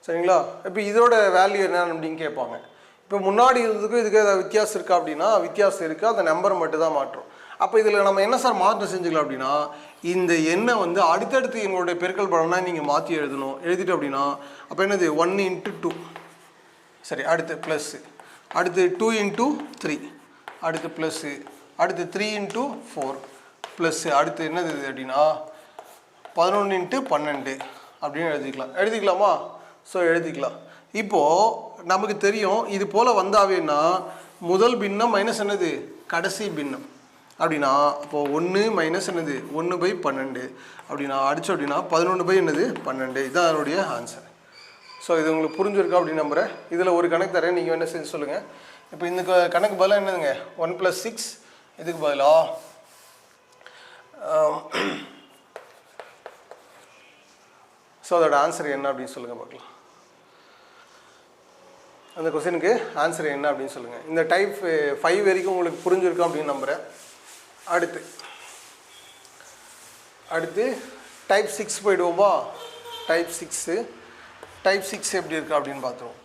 [SPEAKER 1] சரிங்களா? இப்போ இதோட வேல்யூ என்ன அப்படின்னு கேட்பாங்க. இப்போ முன்னாடி இருந்ததுக்கும் இதுக்கு ஏதாவது வித்தியாசம் இருக்கா அப்படின்னா வித்தியாசம் இருக்குது. அந்த நம்பர் மட்டும் தான் மாற்றும். அப்போ இதில் நம்ம என்ன சார் மாற்றம் செஞ்சுக்கலாம் அப்படின்னா இந்த எண்ணை வந்து அடுத்தடுத்து எங்களுடைய பெருக்கல் பலனா நீங்கள் மாற்றி எழுதணும். எழுதிட்டு அப்படின்னா அப்போ என்னது 1 × 2 சரி, அடுத்து ப்ளஸ்ஸு, அடுத்து 2 × 3, அடுத்து ப்ளஸ்ஸு, அடுத்து 3 × 4 ப்ளஸ்ஸு, அடுத்து என்னது அப்படின்னா 11 × 12 அப்படின்னு எழுதிக்கலாமா? ஸோ எழுதிக்கலாம். இப்போது நமக்கு தெரியும் இது போல் வந்தாவேன்னா முதல் பின்னம் மைனஸ் என்னது கடைசி பின்னம் அப்படின்னா அப்போது 1 மைனஸ் என்னது 1/12 அப்படின்னா அடித்தோம் அப்படின்னா 11/12 இதுதான் அதனுடைய ஆன்சர். ஸோ இது உங்களுக்கு புரிஞ்சிருக்கா அப்படின்னு நம்புகிறேன். இதில் ஒரு கணக்கு தரேன், நீங்கள் என்ன செஞ்சு சொல்லுங்கள். இப்போ இந்த கணக்கு பதிலாக என்னதுங்க 1 + 6 இதுக்கு பதிலா ஸோ அதோட ஆன்சர் என்ன அப்படின்னு சொல்லுங்கள் பார்க்கலாம். அந்த கொஸ்டினுக்கு ஆன்சர் என்ன அப்படின்னு சொல்லுங்கள். இந்த டைப் 5 வரைக்கும் உங்களுக்கு புரிஞ்சிருக்கும் அப்படின்னு நம்புகிறேன். அடுத்து டைப் 6 போயிடுவோமா? டைப் 6 எப்படி இருக்குது அப்படின்னு பார்த்துருவோம்.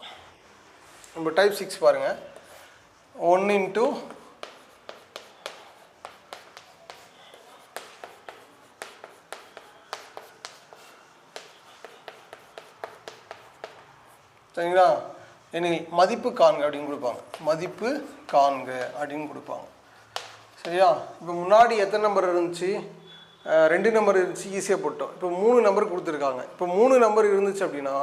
[SPEAKER 1] நம்ம டைப் 6 பாருங்கள். 1 × சரிங்களா, எனில் மதிப்பு காண்க அப்படின்னு கொடுப்பாங்க. மதிப்பு காண்க அப்படின்னு கொடுப்பாங்க. சரியா? இப்போ முன்னாடி எத்தனை நம்பர் இருந்துச்சு? 2 நம்பர் இருந்துச்சு, ஈஸியாக போட்டோம். இப்போ 3 நம்பர் கொடுத்துருக்காங்க. இப்போ 3 நம்பர் இருந்துச்சு அப்படின்னா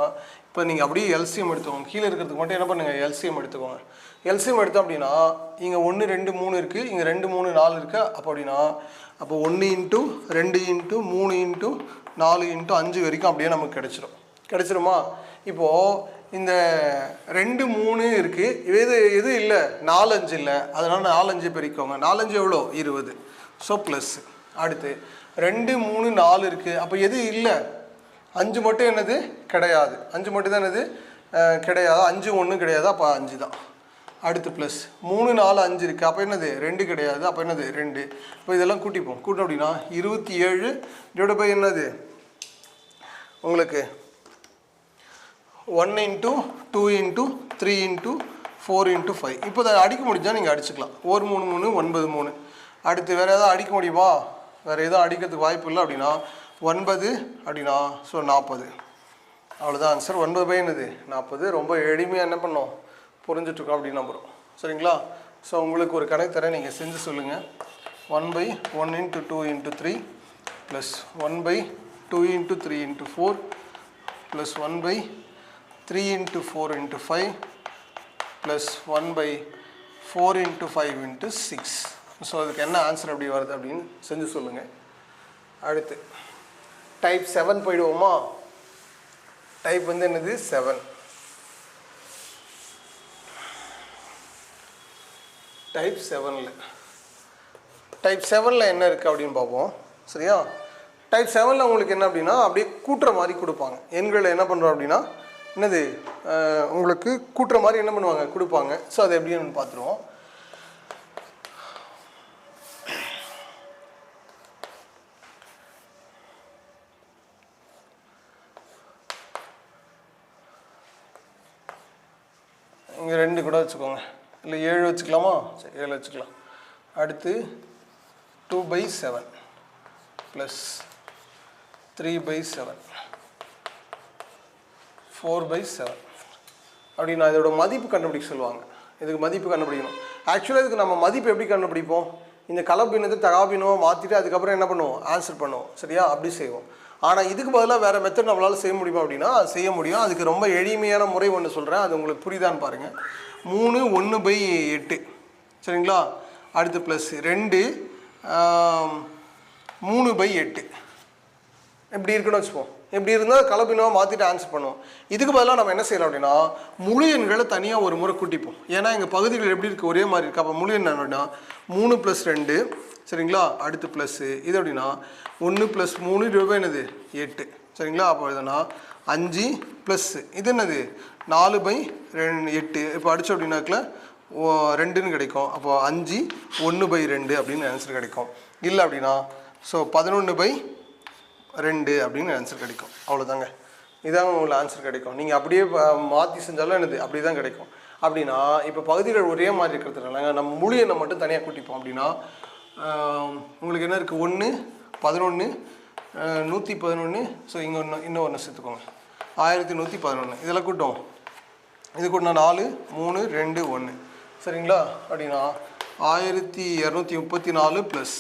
[SPEAKER 1] இப்போ நீங்கள் அப்படியே எல்சிஎம் எடுத்துக்கோங்க. கீழே இருக்கிறதுக்கு மட்டும் என்ன பண்ணுங்கள், எல்சிஎம் எடுத்துக்கோங்க. எல்சிஎம் எடுத்தோம் அப்படின்னா இங்கே 1 2 3 இருக்குது, இங்கே 2 3 4 இருக்குது. அப்போ அப்படின்னா அப்போ 1 × 2 × 3 × 4 × 5 வரைக்கும் அப்படியே நமக்கு கிடைச்சிருமா? இப்போது இந்த 2 3 இருக்குது, எது இல்லை 4 5 இல்லை, அதனால் 4 5 பெருக்கோங்க. 4 5 எவ்வளோ 20. So plus. அடுத்து 2 3 4 இருக்குது, அப்போ எது இல்லை 5 மட்டும் என்னது கிடையாது. 5 மட்டும் தான் என்னது கிடையாது. 5 1 கிடையாது, அப்போ 5 தான். அடுத்து ப்ளஸ் 3 4 5 இருக்குது, அப்போ என்னது 2 கிடையாது, அப்போ என்னது 2. இப்போ இதெல்லாம் கூட்டிப்போம். கூட்டம் அப்படின்னா 27 / என்னது உங்களுக்கு 1 × 2 × 3 × 4 × 5. இப்போ அதை அடிக்க முடிஞ்சால் நீங்கள் அடிச்சுக்கலாம். 1 3 3 9 3. அடுத்து வேறு எதாவது அடிக்க முடியுமா? வேறு எதுவும் அடிக்கிறதுக்கு வாய்ப்பு இல்லை. அப்படின்னா 9 அப்படின்னா ஸோ 40. அவ்வளோதான் ஆன்சர். 9 என்னது 40. ரொம்ப எளிமையாக என்ன பண்ணோம் புரிஞ்சிட்ருக்கோம் அப்படின்னு நம்புகிறோம். சரிங்களா? ஸோ உங்களுக்கு ஒரு கணக்கு தரேன், நீங்கள் செஞ்சு சொல்லுங்கள். 1/1 × 2 × 3 ப்ளஸ் 1/2 × 3 × 4 ப்ளஸ் 1/3 × 4 × 5 ப்ளஸ் 1/4 × 5 × 6. ஸோ அதுக்கு என்ன ஆன்சர் எப்படி வருது அப்படின்னு செஞ்சு சொல்லுங்கள். அடுத்து டைப் 7 போயிடுவோமா? டைப் வந்து என்னது 7. டைப் 7ல் என்ன இருக்குது அப்படின்னு பார்ப்போம். சரியா? டைப் 7ல் உங்களுக்கு என்ன அப்படின்னா அப்படியே கூட்டுற மாதிரி கொடுப்பாங்க. எண்களை என்ன பண்ணுறோம் அப்படின்னா என்னது உங்களுக்கு கூட்டுற மாதிரி என்ன பண்ணுவாங்க கொடுப்பாங்க. ஸோ அது எப்படின்னு பார்த்துருவோம். இங்கே 2 கூட வச்சுக்கோங்க, இல்லை 7 வச்சுக்கலாமா? சரி 7 வச்சுக்கலாம். அடுத்து 2/7 ப்ளஸ் 3/7 4/7 அப்படின்னா இதோட மதிப்பு கண்டுபிடிக்க சொல்லுவாங்க. இதுக்கு மதிப்பு கண்டுபிடிக்கணும். ஆக்சுவலாக இதுக்கு நம்ம மதிப்பு எப்படி கண்டுபிடிப்போம்? இந்த கலப்பினத்தை தகாபினமாக மாற்றிட்டு அதுக்கப்புறம் என்ன பண்ணுவோம் ஆன்சர் பண்ணுவோம். சரியா? அப்படி செய்வோம். ஆனால் இதுக்கு பதிலாக வேறு மெத்தட் நம்மளால் செய்ய முடியுமா அப்படின்னா செய்ய முடியும். அதுக்கு ரொம்ப எளிமையான முறை ஒன்று சொல்கிறேன், அது உங்களுக்கு புரியுதான்னு பாருங்கள். 3 1/8 சரிங்களா? அடுத்து ப்ளஸ் 2 3/8 இப்படி இருக்குன்னு வச்சுப்போம். இப்படி இருந்தால் கலப்பினமாக மாற்றிட்டு ஆன்சர் பண்ணுவோம். இதுக்கு பதிலாக நம்ம என்ன செய்யலாம் அப்படின்னா முழு எண்களை தனியாக ஒரு முறை கூட்டிப்போம். ஏன்னா எங்கள் பகுதிகள் எப்படி இருக்குது ஒரே மாதிரி இருக்குது. அப்போ முழு எண் அப்படின்னா 3 + 2 சரிங்களா? அடுத்து ப்ளஸ்ஸு இது அப்படின்னா 1 + 3 / என்னது 8 சரிங்களா? அப்போ எதுனா 5 ப்ளஸ்ஸு இது என்னது 4/8. இப்போ அடித்தோம் அப்படின்னாக்கில் 2ன்னு கிடைக்கும். அப்போது 5 1/2 அப்படின்னு ஆன்சர் கிடைக்கும். இல்லை அப்படின்னா ஸோ 11/2 அப்படின்னு ஆன்சர் கிடைக்கும். அவ்வளோதாங்க, இதாங்க உங்களுக்கு ஆன்சர் கிடைக்கும். நீங்கள் அப்படியே மாற்றி செஞ்சாலும் என்னது அப்படி தான் கிடைக்கும். அப்படின்னா இப்போ பகுதிகள் ஒரே மாதிரி இருக்கிறதுனால நம்ம முழு எண்ணை மட்டும் தனியாக கூட்டிப்போம். அப்படின்னா உங்களுக்கு என்ன இருக்குது 1 11 111. ஸோ இங்கே இன்னும் ஒன்று சேர்த்துக்கோங்க 1111. இதெல்லாம் கூட்டம் இது கூட்டினா 4 3 2 1 சரிங்களா. அப்படின்னா 1234 ப்ளஸ்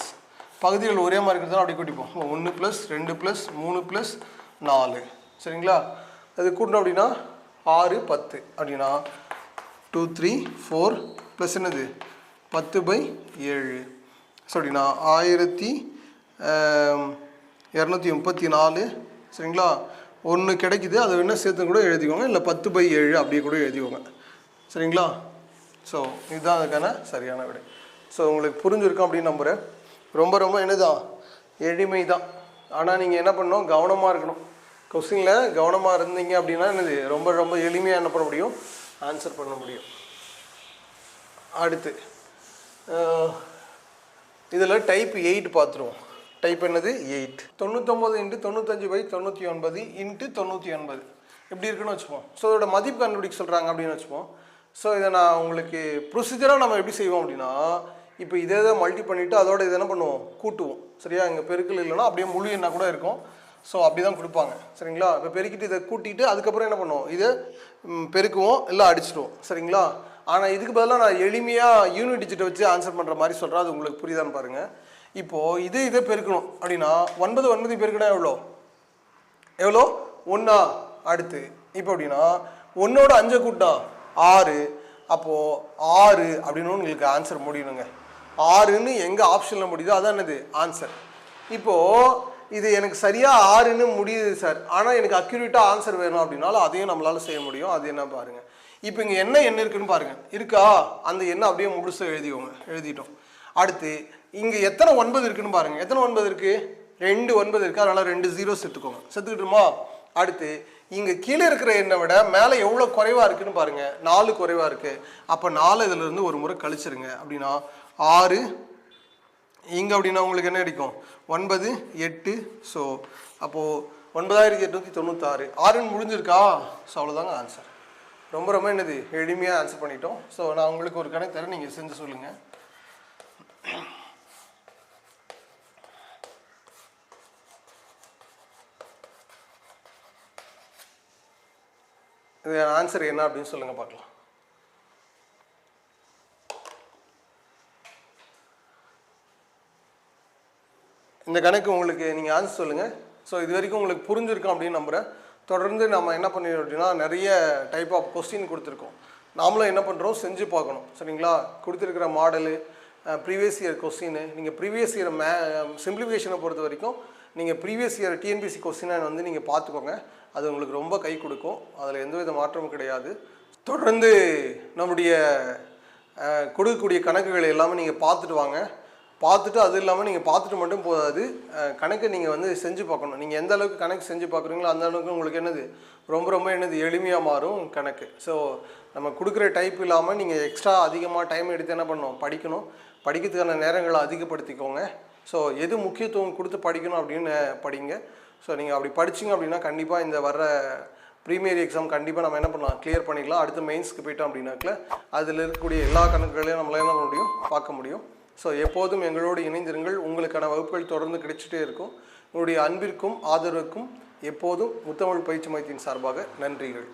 [SPEAKER 1] பகுதிகள் ஒரே மாதிரி இருக்கிறதால அப்படி கூட்டிப்போம் 1 + 2 + 3 + 4 சரிங்களா. அது கூட்டணும் அப்படின்னா 6 10 அப்படின்னா 2 3 4 ப்ளஸ் என்னது 10/7. ஸோ அப்படின்னா 1234 சரிங்களா. ஒன்று கிடைக்குது, அதை வேணால் சேர்த்து கூட எழுதிக்கோங்க, இல்லை 10/7 அப்படியே கூட எழுதிக்கோங்க சரிங்களா. ஸோ இதுதான் அதுக்கான சரியான விடை. ஸோ உங்களுக்கு புரிஞ்சுருக்கோம் அப்படின்னு நம்புகிறேன். ரொம்ப ரொம்ப என்னதான் எளிமை தான். ஆனால் நீங்கள் என்ன பண்ணணும், கவனமாக இருக்கணும். கொஸ்டினில் கவனமாக இருந்தீங்க அப்படின்னா என்னது ரொம்ப ரொம்ப எளிமையாக என்ன பண்ண முடியும், ஆன்சர் பண்ண முடியும். அடுத்து இதில் டைப் 8 பார்த்துருவோம். டைப் என்னது 8. 99 × 95/99 × 99 எப்படி இருக்குன்னு வச்சுப்போம். ஸோ இதோட மதிப்பு கண்டுபிடிக்க சொல்கிறாங்க அப்படின்னு வச்சுப்போம். ஸோ இதை நான் உங்களுக்கு ப்ரொசீஜராக நம்ம எப்படி செய்வோம் அப்படின்னா, இப்போ இதே மல்டி பண்ணிவிட்டு அதோட இதை என்ன பண்ணுவோம், கூட்டுவோம் சரியா. இங்கே பெருக்கல் இல்லைன்னா அப்படியே முழு எண்ணா கூட இருக்கும். ஸோ அப்படி தான் கொடுப்பாங்க சரிங்களா. இப்போ பெருக்கிட்டு இதை கூட்டிட்டு அதுக்கப்புறம் என்ன பண்ணுவோம், இதை பெருக்குவோம் இல்லை அடிச்சிடுவோம் சரிங்களா. ஆனால் இதுக்கு பதிலாக நான் எளிமையாக யூனிட் டிஜிட்டை வச்சு ஆன்சர் பண்ணுற மாதிரி சொல்கிறேன். அது உங்களுக்கு புரியுதான்னு பாருங்கள். இப்போது இதை பெருக்கணும் அப்படின்னா 9 பெருக்கினா எவ்வளோ 1. அடுத்து இப்போ அப்படின்னா 1ஓட 5 கூட்டா 6. அப்போது 6 அப்படின்னு உங்களுக்கு ஆன்சர் முடியணுங்க. 6ன்னு எங்கே ஆப்ஷனில் முடியுதோ அதான் என்னது ஆன்சர். இப்போது இது எனக்கு சரியாக 6ன்னு முடியுது சார், ஆனால் எனக்கு அக்யூரேட்டாக ஆன்சர் வேணும் அப்படின்னாலும் அதையும் நம்மளால் செய்ய முடியும். அது என்ன பாருங்கள். இப்போ இங்கே என்ன இருக்குன்னு பாருங்கள். இருக்கா, அந்த எண்ணை அப்படியே முழுசாக எழுதிட்டோம். அடுத்து இங்கே எத்தனை 9 இருக்குன்னு பாருங்கள். எத்தனை 9 இருக்குது, 2 9 இருக்குது. அதனால் 2 0 சேர்த்துக்கோங்க. சேர்த்துக்கிட்டுமா. அடுத்து இங்கே கீழே இருக்கிற எண்ணை விட மேலே எவ்வளோ குறைவாக இருக்குன்னு பாருங்கள். 4 குறைவாக இருக்குது. அப்போ 4 இதிலிருந்து ஒரு முறை கழிச்சிருங்க. அப்படின்னா 6 இங்கே அப்படின்னா உங்களுக்கு என்ன கிடைக்கும் 9 8. ஸோ அப்போது 9896. 6ன்னு முடிஞ்சிருக்கா. ஸோ அவ்வளோதாங்க ஆன்சர். ரொம்ப ரொம்ப என்னது எளிமையாக ஆன்சர் பண்ணிட்டோம். ஸோ நான் உங்களுக்கு ஒரு கணக்கு தரேன், நீங்கள் செஞ்சு சொல்லுங்கள். இது ஆன்சர் என்ன அப்படின்னு சொல்லுங்கள் பார்க்கலாம். இந்த கணக்கு உங்களுக்கு நீங்கள் ஆன்சர் சொல்லுங்கள். ஸோ இது வரைக்கும் உங்களுக்கு புரிஞ்சிருக்கும் அப்படின்னு நம்புகிறேன். தொடர்ந்து நம்ம என்ன பண்ணிடுறோம் அப்படின்னா நிறைய டைப் ஆஃப் கொஸ்டின் கொடுத்துருக்கோம். நாமளும் என்ன பண்ணுறோம், செஞ்சு பார்க்கணும் சரிங்களா. கொடுத்துருக்கிற மாடலு, ப்ரீவியஸ் இயர் கொஸ்டின், நீங்கள் ப்ரீவியஸ் இயர் சிம்பிளிஃபிகேஷனை பொறுத்த வரைக்கும் நீங்கள் ப்ரீவியஸ் இயர் டிஎன்பிஎஸ்சி கொஸ்டினை வந்து நீங்கள் பார்த்துக்கோங்க. அது உங்களுக்கு ரொம்ப கை கொடுக்கும். அதில் எந்தவித மாற்றமும் கிடையாது. தொடர்ந்து நம்முடைய கொடுக்கக்கூடிய கணக்குகள் எல்லாமே நீங்கள் பார்த்துட்டு வாங்க. பார்த்துட்டு அது இல்லாமல் நீங்கள் பார்த்துட்டு மட்டும் போதாது, கணக்கு நீங்கள் வந்து செஞ்சு பார்க்கணும். நீங்கள் எந்த அளவுக்கு கணக்கு செஞ்சு பார்க்குறீங்களோ அந்த அளவுக்கு உங்களுக்கு என்னது ரொம்ப ரொம்ப என்னது எளிமையாக மாறும் கணக்கு. ஸோ நம்ம கொடுக்குற டைப் இல்லாமல் நீங்கள் எக்ஸ்ட்ரா அதிகமாக டைம் எடுத்து என்ன பண்ணணும், படிக்கணும். படிக்கிறதுக்கான நேரங்களை அதிகப்படுத்திக்கோங்க. ஸோ எது முக்கியத்துவம் கொடுத்து படிக்கணும் அப்படின்னு படிங்க. ஸோ நீங்கள் அப்படி படிச்சிங்க அப்படின்னா கண்டிப்பாக இந்த வர்ற ப்ரீமியர் எக்ஸாம் கண்டிப்பாக நம்ம என்ன பண்ணலாம், கிளியர் பண்ணிக்கலாம். அடுத்து மெயின்ஸ்க்கு போயிட்டோம் அப்படின்னாக்கில் அதில் இருக்கக்கூடிய எல்லா கணக்குகளையும் நம்மளால் என்ன பண்ண முடியும், பார்க்க முடியும். ஸோ எப்போதும் எங்களோடு இணைந்திருங்கள். உங்களுக்கான வகுப்புகள் தொடர்ந்து கிடைச்சிட்டே இருக்கும். உங்களுடைய அன்பிற்கும் ஆதரவுக்கும் எப்போதும் முத்தமிழ் பயிற்சி மையத்தின் சார்பாக நன்றிகள்.